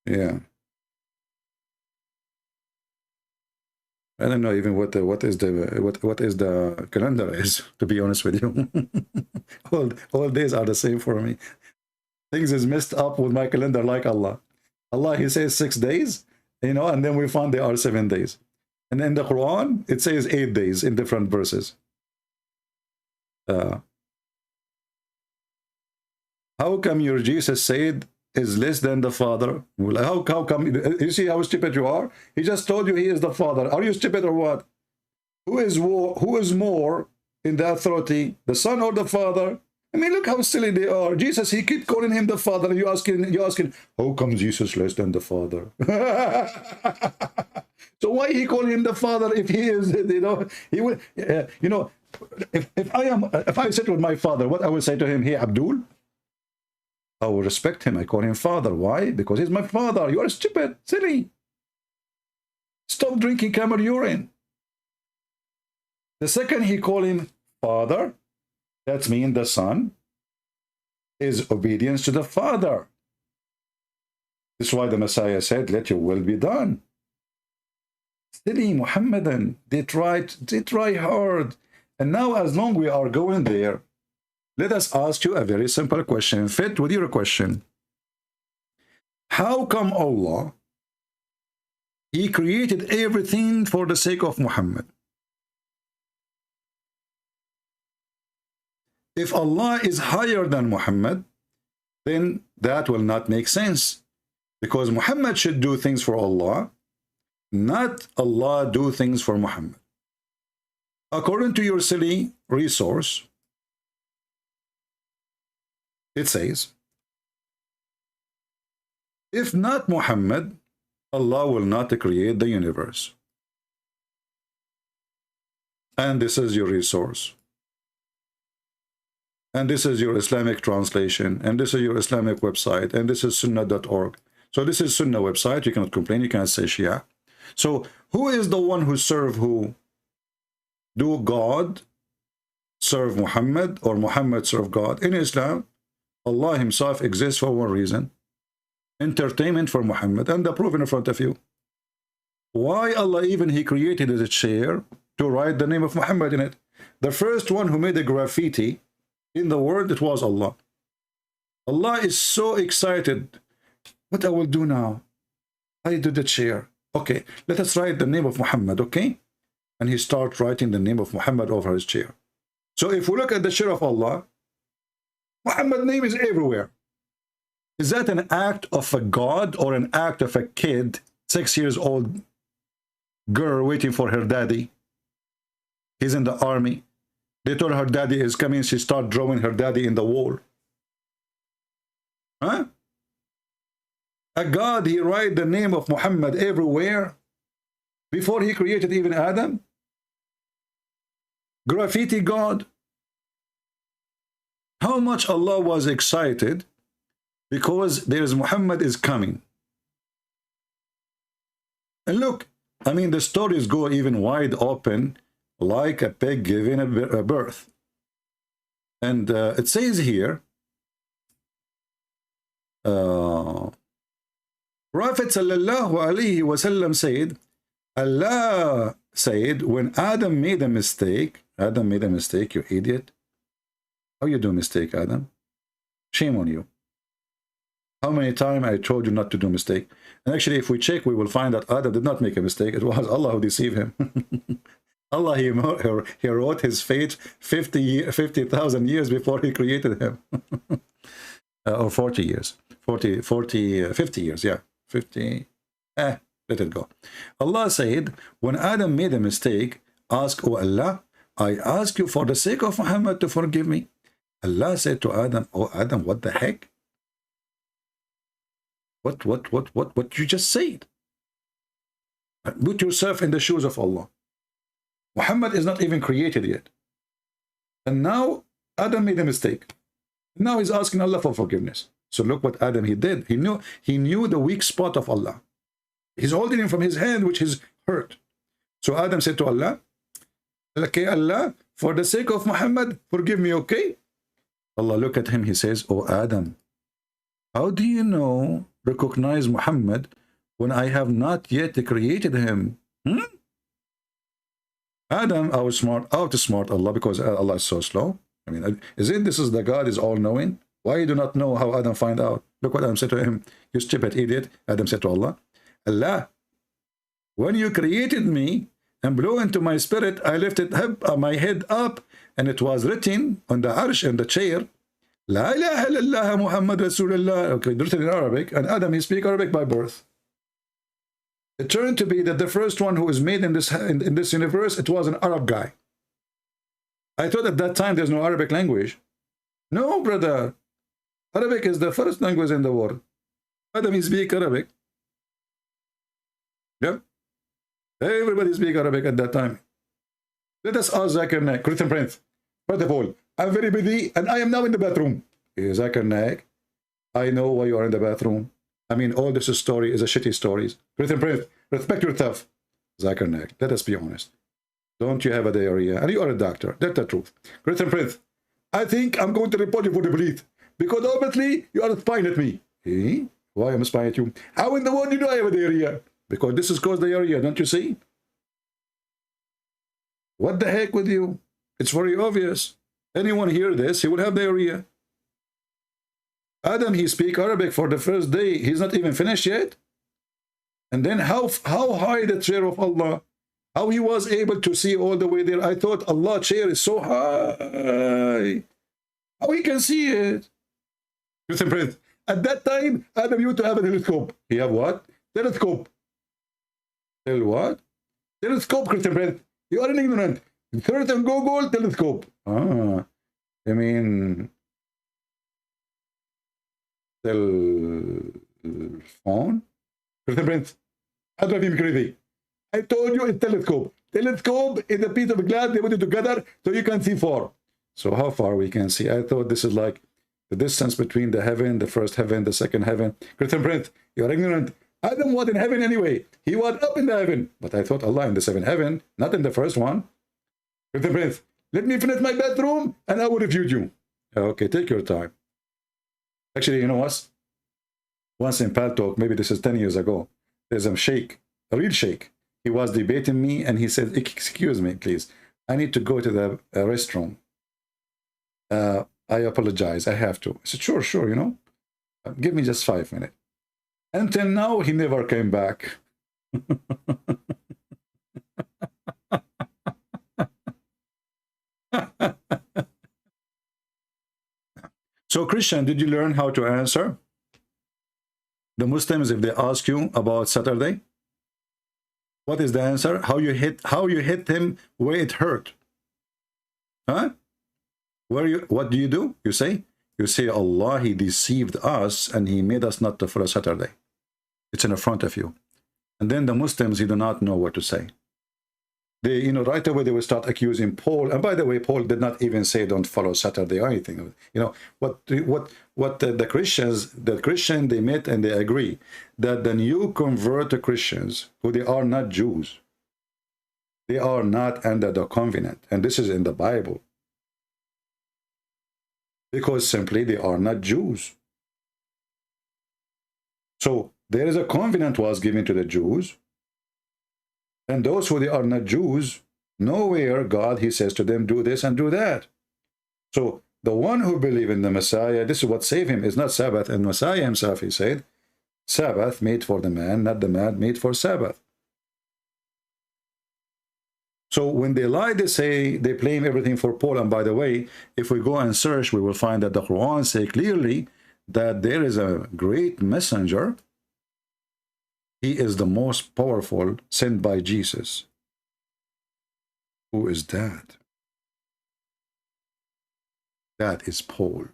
Yeah. I don't know even what is the calendar is, to be honest with you. all days are the same for me. Things is messed up with my calendar like Allah. Allah, he says 6 days, you know, and then we found they are 7 days. And in the Quran, it says 8 days in different verses. How come your Jesus said is less than the Father? How come? You see how stupid you are? He just told you he is the Father. Are you stupid or what? Who is more in the authority, the Son or the Father? I mean, look how silly they are. Jesus, he keep calling him the Father. You asking, how come Jesus less than the Father? So why he call him the Father if he is, you know, he will, you know, if I sit with my father, what I will say to him, hey, Abdul, I will respect him. I call him father. Why? Because he's my father. You are stupid, silly. Stop drinking camel urine. The second he call him father, that means the son is obedience to the Father. This is why the Messiah said, let your will be done. Silly Muhammadan, they try hard. And now as long we are going there, let us ask you a very simple question, fit with your question. How come Allah, he created everything for the sake of Muhammad? If Allah is higher than Muhammad, then that will not make sense. Because Muhammad should do things for Allah, not Allah do things for Muhammad. According to your silly resource, it says, if not Muhammad, Allah will not create the universe. And this is your resource. And this is your Islamic translation, and this is your Islamic website, and this is sunnah.org. So this is Sunnah website. You cannot complain. You cannot say Shia. So who is the one who serve who? Do God serve Muhammad, or Muhammad serve God? In Islam, Allah himself exists for one reason. Entertainment for Muhammad. And the proof in front of you. Why Allah even he created a chair to write the name of Muhammad in it? The first one who made a graffiti in the world, it was Allah. Allah is so excited. What I will do now? I do the chair. Okay, let us write the name of Muhammad, okay? And he starts writing the name of Muhammad over his chair. So if we look at the chair of Allah, Muhammad's name is everywhere. Is that an act of a God or an act of a kid, 6 years old girl waiting for her daddy? He's in the army. They told her daddy is coming. She started drawing her daddy in the wall. Huh? A God, he write the name of Muhammad everywhere before he created even Adam? Graffiti God. How much Allah was excited because there's Muhammad is coming. And look, I mean, the stories go even wide open, like a pig giving a birth. And it says here, Prophet sallallahu alaihi wasallam said, Allah said, when Adam made a mistake, you idiot. How you do mistake, Adam? Shame on you. How many times I told you not to do mistake? And actually, if we check, we will find that Adam did not make a mistake. It was Allah who deceived him. Allah, he wrote his fate 50,000 years before he created him. Or 40 years. 50 years, yeah. 50. Let it go. Allah said, when Adam made a mistake, ask, oh Allah, I ask you for the sake of Muhammad to forgive me. Allah said to Adam, oh Adam, what the heck? What you just said? Put yourself in the shoes of Allah. Muhammad is not even created yet. And now Adam made a mistake. Now he's asking Allah for forgiveness. So look what Adam he did. He knew the weak spot of Allah. He's holding him from his hand, which is hurt. So Adam said to Allah, okay, Allah, for the sake of Muhammad, forgive me, okay? Allah look at him, he says, oh Adam, how do you recognize Muhammad when I have not yet created him? Adam outsmart Allah, because Allah is so slow. I mean, this is the God is all-knowing? Why you do not know how Adam find out? Look what Adam said to him. You stupid idiot. Adam said to Allah, Allah, when you created me and blew into my spirit, I lifted my head up, and it was written on the arsh and the chair, La ilaha illallah Muhammad Rasulullah. Okay, written in Arabic, and Adam, he speaks Arabic by birth. It turned to be that the first one who was made in this universe, it was an Arab guy. I thought at that time there's no Arabic language. No, brother. Arabic is the first language in the world. Adam, he speaks Arabic. Yep. Everybody speaks Arabic at that time. Let us ask Zakir Naik, Christian Prince. First of all, I'm very busy and I am now in the bathroom. Zakir Naik, I know why you are in the bathroom. I mean, all this story is a shitty story. Christian Prince, respect yourself. Zakir Naik, let us be honest. Don't you have a diarrhea? And you are a doctor. That's the truth. Christian Prince, I think I'm going to report you for the police. Because obviously you are spying at me. Eh? Why am I spying at you? How in the world do you know I have a diarrhea? Because this is caused diarrhea, don't you see? What the heck with you? It's very obvious. Anyone hear this, he will have diarrhea. Adam, he speak Arabic for the first day. He's not even finished yet. And then how high the chair of Allah? How he was able to see all the way there? I thought Allah's chair is so high. How he can see it? Listen, Prince. At that time, Adam used to have a telescope. He have what? Telescope. Tell what? Telescope, Christian Prince. You are an ignorant. Search on Google, telescope. Ah, I mean, phone? Christian Prince, I drive him crazy. I told you it's telescope. Telescope is a piece of glass they put it together so you can see far. So how far we can see? I thought this is like the distance between the heaven, the first heaven, the second heaven. Christian Prince, you are ignorant. Adam was in heaven anyway. He was up in the heaven. But I thought Allah in the seventh heaven, not in the first one. Christian Prince, let me finish my bathroom and I will refute you. Okay, take your time. Actually, you know what? Once in Pal Talk, maybe this is 10 years ago, there's a Sheikh, a real Sheikh. He was debating me and he said, excuse me, please. I need to go to the restroom. I apologize. I have to. I said, sure, you know. Give me just 5 minutes. Until now, he never came back. So, Christian, did you learn how to answer the Muslims if they ask you about Saturday? What is the answer? How you hit him where it hurt? Huh? What do? You say Allah, he deceived us and he made us not to follow Saturday. It's in front of you. And then the Muslims, he do not know what to say. They, right away they will start accusing Paul. And by the way, Paul did not even say don't follow Saturday or anything. What the Christian, they met and they agree that the new converted Christians, who they are not Jews, they are not under the covenant. And this is in the Bible. Because simply they are not Jews. So there is a covenant was given to the Jews. And those who they are not Jews, nowhere God, he says to them, do this and do that. So the one who believes in the Messiah, this is what saved him, is not Sabbath. And Messiah himself, he said, Sabbath made for the man, not the man made for Sabbath. So when they lie, they say, they blame everything for Paul. And by the way, if we go and search, we will find that the Quran says clearly that there is a great messenger. He is the most powerful sent by Jesus. Who is that? That is Paul.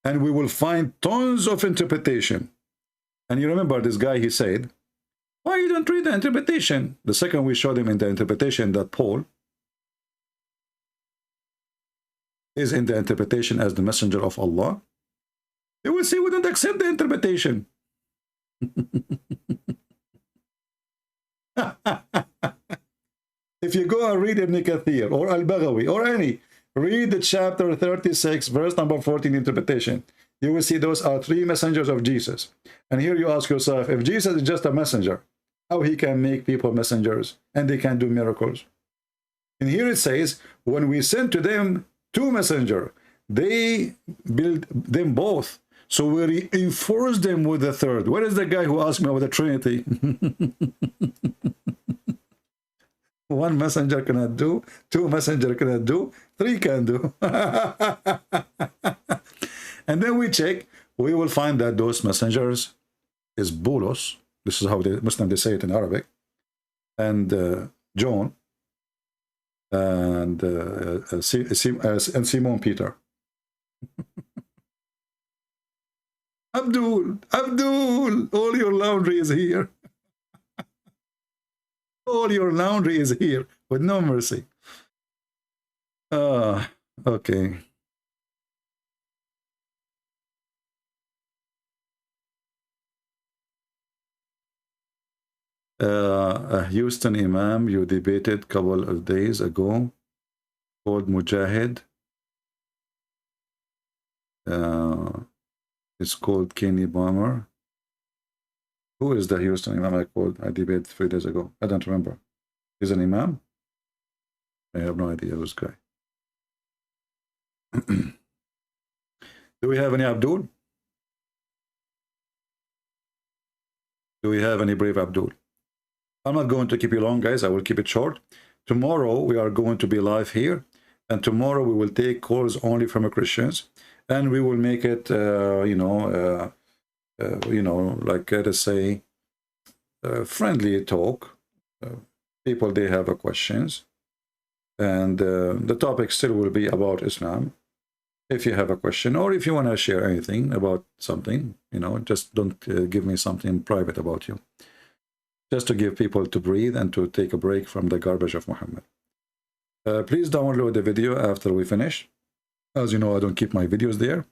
And we will find tons of interpretation. And you remember this guy, he said, why you don't read the interpretation? The second we showed him in the interpretation that Paul is in the interpretation as the messenger of Allah, they will say we don't accept the interpretation. If you go and read Ibn Kathir or Al-Baghawi or any, read the chapter 36, verse number 14 interpretation. You will see those are three messengers of Jesus. And here you ask yourself, if Jesus is just a messenger, how he can make people messengers and they can do miracles? And here it says, when we sent to them two messengers, they build them both. So we reinforce them with the third. Where is the guy who asked me about the Trinity? One messenger cannot do, two messengers cannot do, three can do. And then we check, we will find that those messengers is Boulos. This is how the Muslims they say it in Arabic. And John and Simon Peter. Abdul, all your laundry is here. All your laundry is here with no mercy. Okay. Houston Imam you debated a couple of days ago called Mujahid. It's called Kenny Bomber. Who is the Houston Imam I debated 3 days ago? I don't remember. He's an Imam? I have no idea who's guy. Do we have any Abdul? Do we have any brave Abdul? I'm not going to keep you long, guys. I will keep it short. Tomorrow we are going to be live here, and tomorrow we will take calls only from Christians, and we will make it, like let us say, friendly talk. People they have questions, and the topic still will be about Islam. If you have a question or if you want to share anything about something, just don't give me something private about you. Just to give people to breathe and to take a break from the garbage of Muhammad. Please download the video after we finish. As you know, I don't keep my videos there.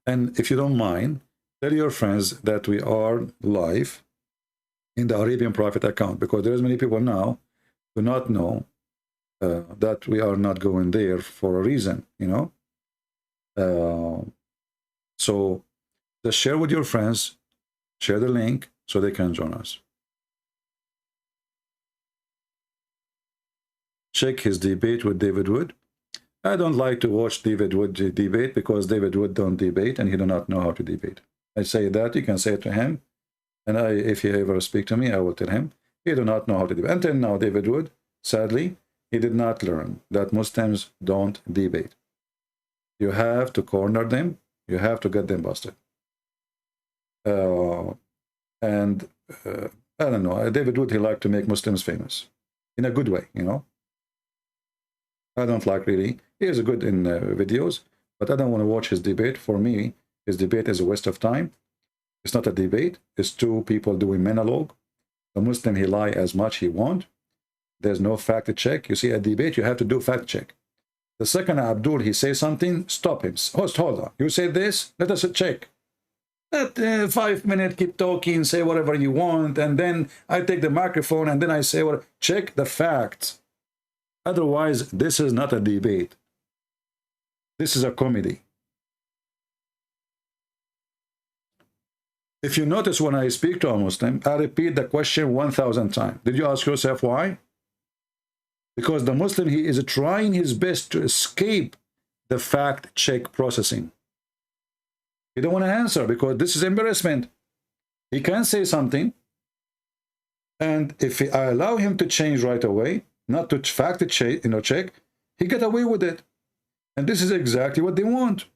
And if you don't mind, tell your friends that we are live in the Arabian Prophet account, because there's many people now do not know that we are not going there for a reason, So just share with your friends, share the link so they can join us. Check his debate with David Wood. I don't like to watch David Wood debate because David Wood don't debate and he do not know how to debate. I say that, you can say it to him. And if he ever speak to me, I will tell him, he do not know how to debate. Until now, David Wood, sadly, he did not learn that Muslims don't debate. You have to corner them. You have to get them busted. I don't know. David Wood, he liked to make Muslims famous in a good way, I don't like really. He is good in videos, but I don't want to watch his debate. For me, his debate is a waste of time. It's not a debate. It's two people doing monologue. The Muslim, he lie as much he want. There's no fact check. You see, a debate, you have to do fact check. The second Abdul, he says something, stop him. Host, hold on. You say this, let us check. That 5 minutes, keep talking, say whatever you want, and then I take the microphone and then I say, well, check the facts. Otherwise, this is not a debate. This is a comedy. If you notice when I speak to a Muslim, I repeat the question 1,000 times. Did you ask yourself why? Because the Muslim, he is trying his best to escape the fact check processing. He don't want to answer because this is embarrassment. He can say something, and if I allow him to change right away, not to fact check, check, he get away with it. And this is exactly what they want.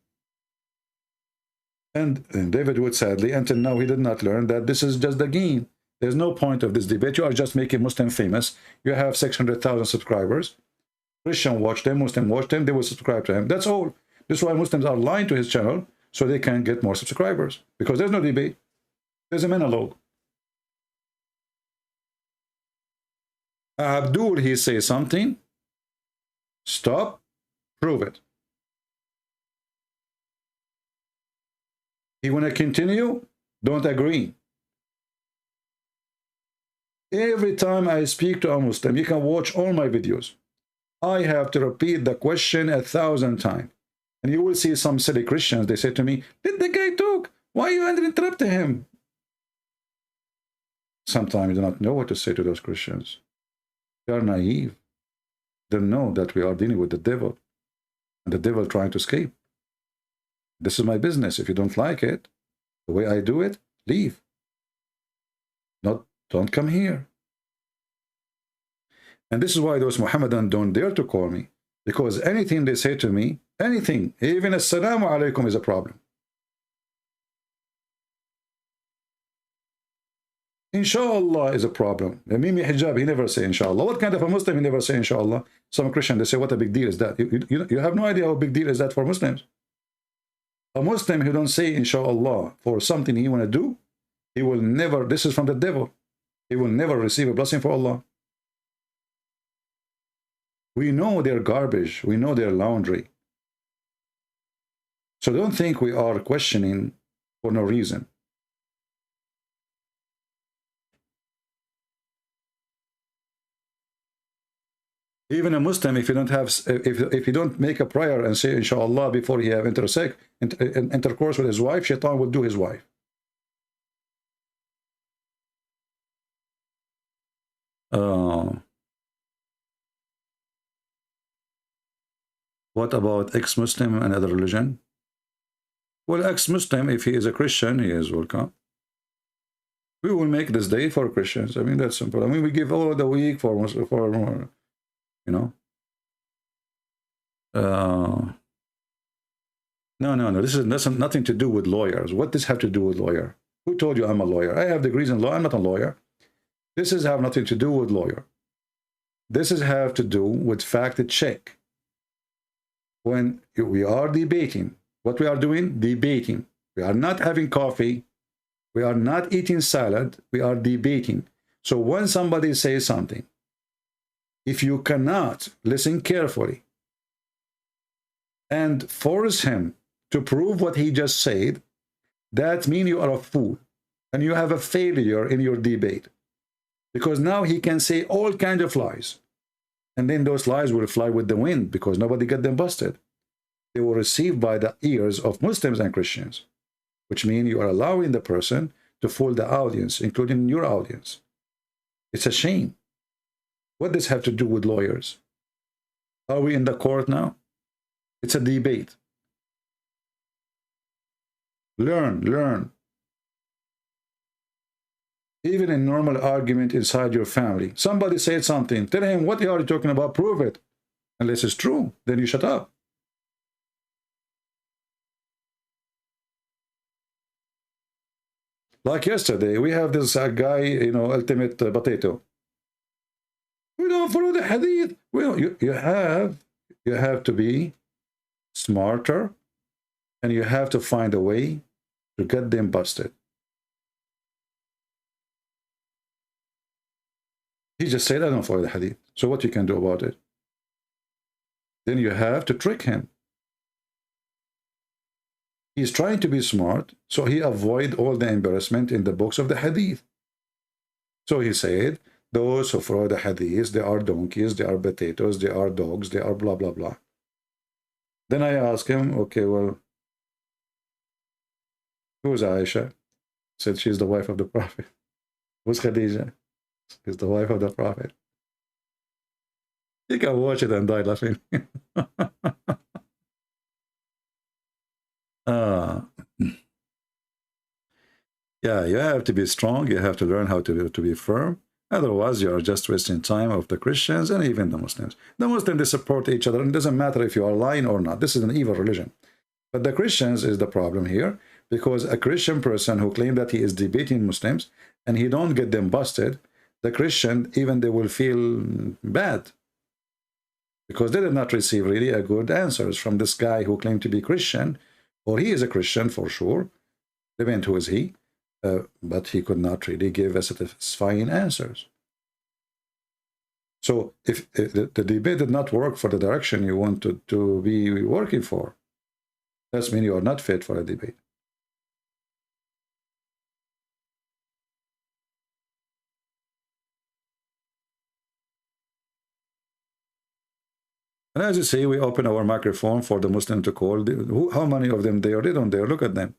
And David Wood, sadly, until now, he did not learn that this is just the game. There's no point of this debate. You are just making Muslim famous. You have 600,000 subscribers. Christian watch them, Muslim watch them, they will subscribe to him. That's all. This is why Muslims are lying to his channel, so they can get more subscribers, because there's no debate. There's a monologue. Abdul, he says something. Stop. Prove it. You want to continue? Don't agree. Every time I speak to a Muslim, you can watch all my videos. I have to repeat the question 1,000 times. And you will see some silly Christians, they say to me, let the guy talk. Why you interrupt him? Sometimes you do not know what to say to those Christians. They are naive. They know that we are dealing with the devil. And the devil trying to escape. This is my business. If you don't like it, the way I do it, leave. Don't come here. And this is why those Muhammadan don't dare to call me. Because anything they say to me, anything, even assalamu alaikum is a problem. Inshallah is a problem. Mimi hijab, he never say inshallah. What kind of a Muslim he never say inshallah? Some Christian, they say, what a big deal is that? You have no idea how big deal is that for Muslims. A Muslim who don't say inshallah for something he want to do, he will never, this is from the devil. He will never receive a blessing for Allah. We know their garbage. We know their laundry. So don't think we are questioning for no reason. Even a Muslim, if you don't have, if you don't make a prayer and say inshallah before he have intercourse with his wife, shaitan will do his wife. What about ex-Muslim and other religion? Well, ex-Muslim, if he is a Christian, he is welcome. We will make this day for Christians. I mean, that's simple. I mean, we give all the week for you know. No. This has nothing to do with lawyers. What does have to do with lawyer? Who told you I'm a lawyer? I have degrees in law. I'm not a lawyer. This is have nothing to do with lawyer. This is have to do with fact check. When we are debating, what we are doing? Debating. We are not having coffee. We are not eating salad. We are debating. So when somebody says something, if you cannot listen carefully and force him to prove what he just said, that means you are a fool and you have a failure in your debate. Because now he can say all kinds of lies. And then those lies will fly with the wind because nobody got them busted. They were received by the ears of Muslims and Christians, which means you are allowing the person to fool the audience, including your audience. It's a shame. What does this have to do with lawyers? Are we in the court now? It's a debate. Learn. Even in normal argument inside your family, somebody said something, tell him, what are you talking about? Prove it. Unless it's true, then you shut up. Like yesterday, we have this guy, you know, ultimate potato. We don't follow the hadith. Well, you have to be smarter, and you have to find a way to get them busted. He just said, I don't follow the hadith. So what you can do about it? Then you have to trick him. He's trying to be smart, so he avoid all the embarrassment in the books of the hadith. So he said, those who follow the hadith, they are donkeys, they are potatoes, they are dogs, they are blah, blah, blah. Then I asked him, okay, well, who's Aisha? He said, she's the wife of the Prophet. Who's Khadija? She's the wife of the Prophet. You can watch it and die laughing. Yeah, you have to be strong. You have to learn how to be firm. Otherwise, you are just wasting time of the Christians and even the Muslims. The Muslims, they support each other. And it doesn't matter if you are lying or not. This is an evil religion. But the Christians is the problem here, because a Christian person who claims that he is debating Muslims and he don't get them busted, the Christian, even they will feel bad because they did not receive really a good answers from this guy who claimed to be Christian, or he is a Christian for sure. Depends who is he. but he could not really give a satisfying answers. So if the debate did not work for the direction you want to be working for, that means you are not fit for a debate. And as you see, we open our microphone for the Muslim to call. How many of them there? They don't dare. Look at them.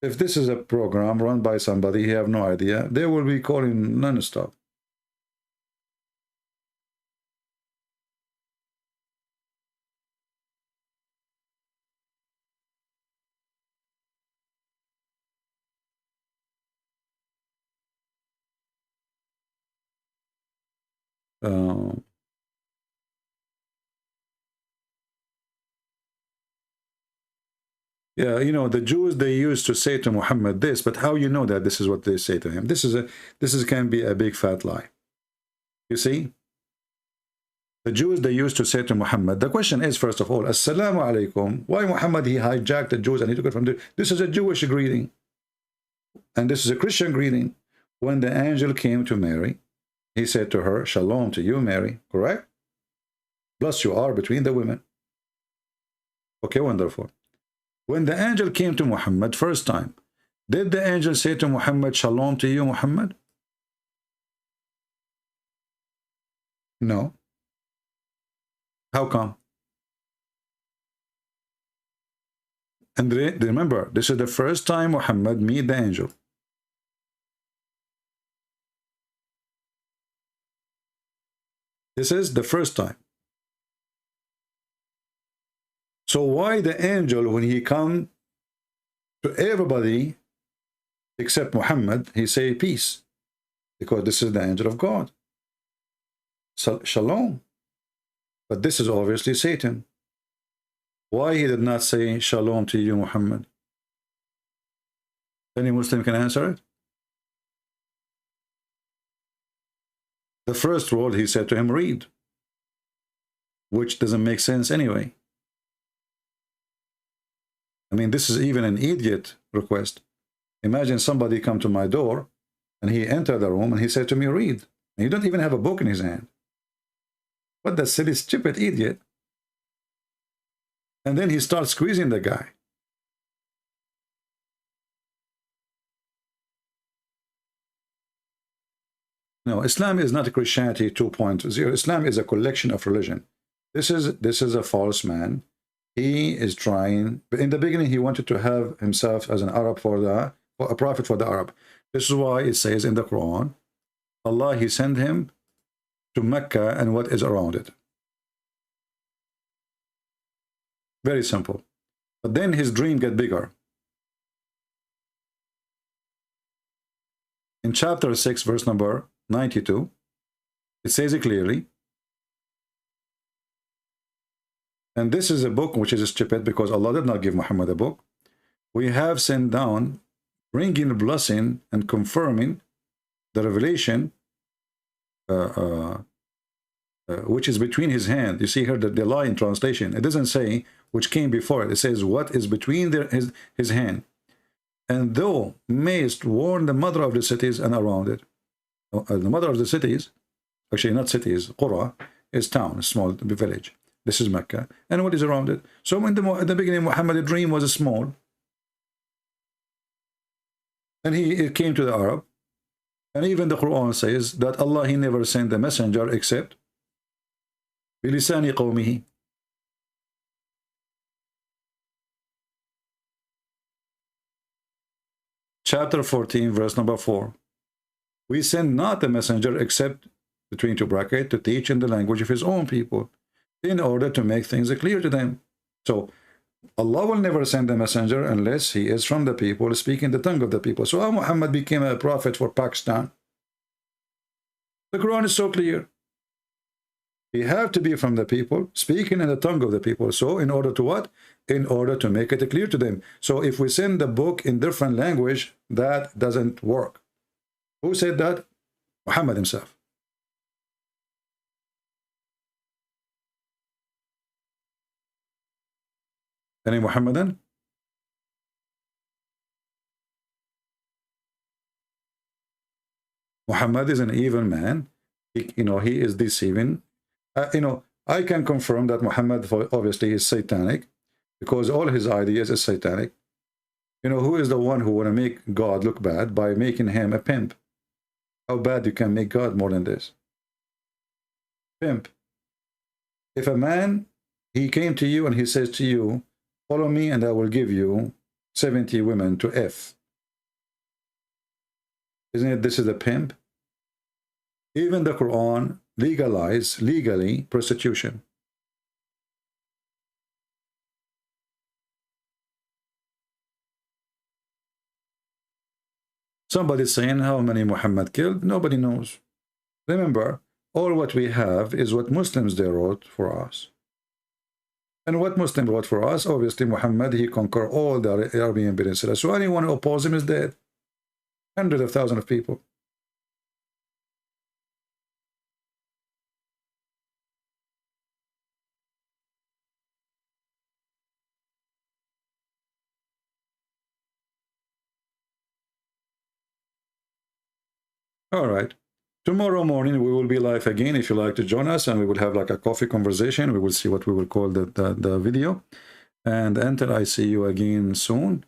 If this is a program run by somebody, you have no idea, they will be calling non-stop. Yeah, you know, the Jews, they used to say to Muhammad this, but how you know that this is what they say to him? This can be a big fat lie. You see? The Jews, they used to say to Muhammad, the question is, first of all, Assalamu alaikum. Why Muhammad, he hijacked the Jews and he took it from there? This is a Jewish greeting. And this is a Christian greeting. When the angel came to Mary, he said to her, Shalom to you, Mary. Correct? Blessed you are between the women. Okay, wonderful. When the angel came to Muhammad first time, did the angel say to Muhammad, Shalom to you, Muhammad? No. How come? And remember, this is the first time Muhammad meet the angel. This is the first time. So why the angel, when he come to everybody except Muhammad, he say peace? Because this is the angel of God. Shalom. But this is obviously Satan. Why he did not say Shalom to you, Muhammad? Any Muslim can answer it? The first word he said to him, read, which doesn't make sense anyway. I mean, this is even an idiot request. Imagine somebody come to my door and he entered the room and he said to me, read. And he don't even have a book in his hand. What the silly, stupid idiot. And then he starts squeezing the guy. No, Islam is not a Christianity 2.0. Islam is a collection of religion. This is a false man. He is trying, but in the beginning he wanted to have himself as an Arab a prophet for the Arab. This is why it says in the Quran, Allah, he sent him to Mecca and what is around it. Very simple. But then his dream get bigger. In chapter 6, verse number 92, it says it clearly. And this is a book which is Djupet, because Allah did not give Muhammad a book. We have sent down, bringing a blessing and confirming the revelation which is between his hand. You see here the lie in translation. It doesn't say which came before it. It says what is between his hand. And thou mayest warn the mother of the cities and around it. The mother of the cities, actually not cities, Qura, is town, a small village. This is Mecca. And what is around it? So in the beginning, Muhammad's dream was small. And it came to the Arab. And even the Quran says that Allah, he never sent a messenger except bilisani qawmihi. Chapter 14, verse number 4. We send not a messenger except, between two brackets, to teach in the language of his own people, in order to make things clear to them. So Allah will never send a messenger unless he is from the people, speaking the tongue of the people. So Muhammad became a prophet for Pakistan. The Quran is so clear. He had to be from the people, speaking in the tongue of the people. So in order to what? In order to make it clear to them. So if we send the book in different language, that doesn't work. Who said that? Muhammad himself. Any Muhammadan? Muhammad is an evil man. He is deceiving. I can confirm that Muhammad obviously is satanic, because all his ideas is satanic. Who is the one who want to make God look bad by making him a pimp? How bad you can make God more than this? Pimp. If a man, he came to you and he says to you, follow me and I will give you 70 women to F. Isn't it this is a pimp? Even the Quran legalized legally prostitution. Somebody's saying how many Muhammad killed. Nobody knows. Remember, all what we have is what Muslims they wrote for us. And what Muslim wrote for us, obviously Muhammad, he conquered all the Arabian Peninsula. So anyone who opposes him is dead. Hundreds of thousands of people. All right. Tomorrow morning we will be live again if you like to join us, and we will have like a coffee conversation. We will see what we will call the video. And until I see you again soon,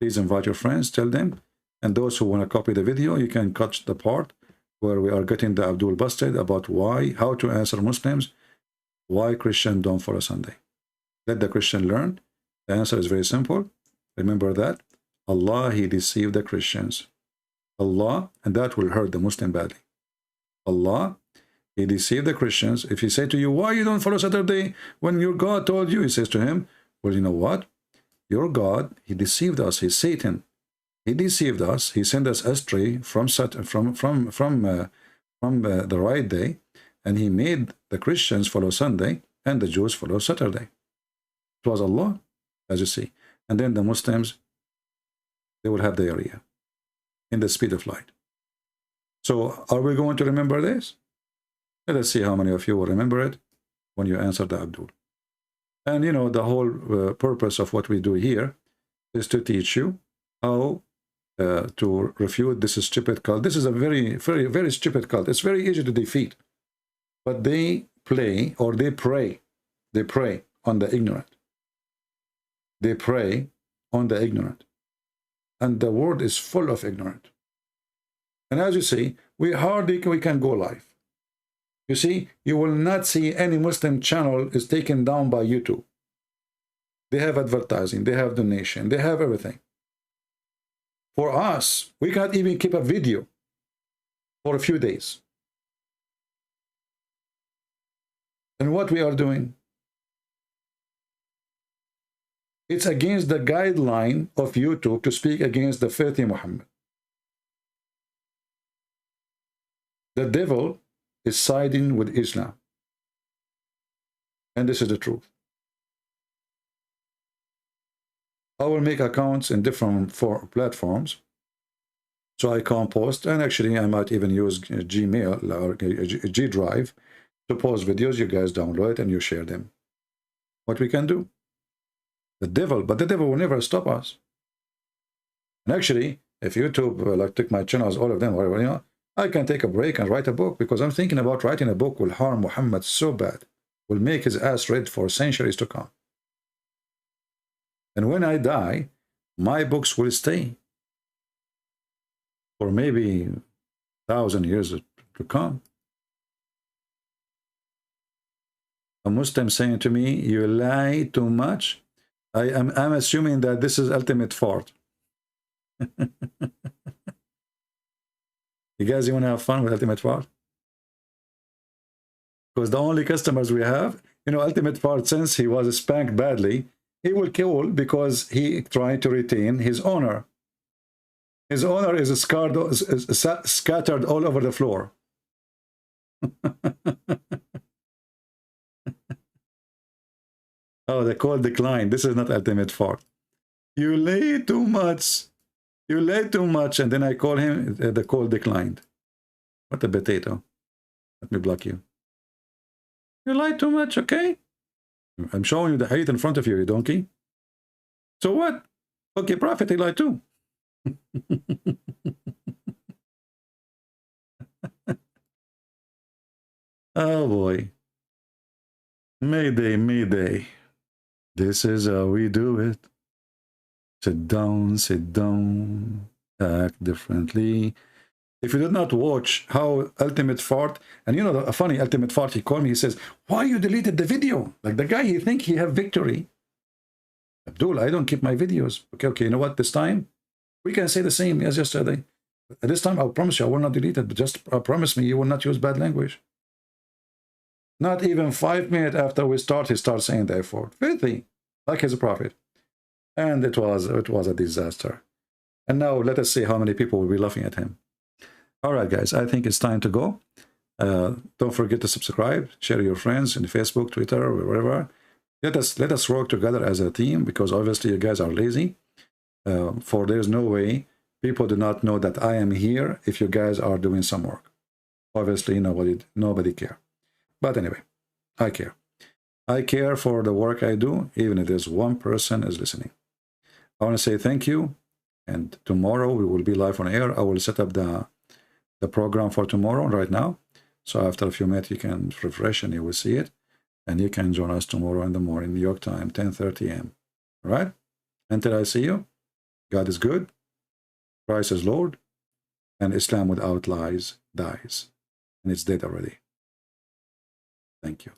please invite your friends, tell them. And those who want to copy the video, you can catch the part where we are getting the Abdul busted about how to answer Muslims, why Christians don't follow Sunday. Let the Christian learn. The answer is very simple. Remember that Allah, he deceived the Christians. Allah, and that will hurt the Muslim badly. Allah, he deceived the Christians. If he say to you, why you don't follow Saturday when your God told you, he says to him, well, you know what? Your God, he deceived us. He's Satan. He deceived us. He sent us astray from the right day, and he made the Christians follow Sunday and the Jews follow Saturday. It was Allah, as you see. And then the Muslims, they will have the area in the speed of light. So are we going to remember this? Let us see how many of you will remember it when you answer the Abdul. And the whole purpose of what we do here is to teach you how to refute this stupid cult. This is a very, very, very stupid cult. It's very easy to defeat. But they play, or they prey. They prey on the ignorant. They prey on the ignorant. And the world is full of ignorant. And as you see, we can go live. You see, you will not see any Muslim channel is taken down by YouTube. They have advertising, they have donation, they have everything. For us, we can't even keep a video for a few days. And what we are doing? It's against the guideline of YouTube to speak against the filthy Muhammad. The devil is siding with Islam. And this is the truth. I will make accounts in different platforms, so I can post, and actually I might even use Gmail or G Drive to post videos. You guys download it and you share them. What we can do? But the devil will never stop us. And actually, if YouTube took my channels, all of them, whatever, I can take a break and write a book, because I'm thinking about writing a book will harm Muhammad so bad, will make his ass red for centuries to come. And when I die, my books will stay for maybe 1,000 years to come. A Muslim saying to me, you lie too much. I'm assuming that this is ultimate fart. You guys, you want to have fun with ultimate fart? Because the only customers we have, ultimate fart, since he was spanked badly, he will kill because he tried to retain his honor. His honor is scattered all over the floor. Oh, the call declined. This is not ultimate fart. You lay too much. You lay too much. And then I call him, the call declined. What a potato. Let me block you. You lie too much, okay? I'm showing you the hate in front of you, you donkey. So what? Okay, prophet, he lied too. Oh boy. Mayday, mayday. This is how we do it. Sit down, act differently. If you did not watch how Ultimate Fart, and you know the funny Ultimate Fart, he called me, he says, why you deleted the video? Like the guy, he think he have victory. Abdul, I don't keep my videos. Okay, you know what, this time, we can say the same as yesterday. This time, I'll promise you, I will not delete it, but just promise me you will not use bad language. Not even 5 minutes after we start, he starts saying the F word. Filthy, like his prophet. And it was a disaster. And now let us see how many people will be laughing at him. All right, guys, I think it's time to go. Don't forget to subscribe, share your friends in Facebook, Twitter, or wherever. Let us work together as a team, because obviously you guys are lazy. For there's no way people do not know that I am here if you guys are doing some work. Obviously, nobody care. But anyway, I care. I care for the work I do, even if there's one person is listening. I want to say thank you. And tomorrow we will be live on air. I will set up the program for tomorrow right now. So after a few minutes, you can refresh and you will see it. And you can join us tomorrow in the morning, New York time, 10:30 a.m. All right? Until I see you, God is good, Christ is Lord, and Islam without lies dies. And it's dead already. Thank you.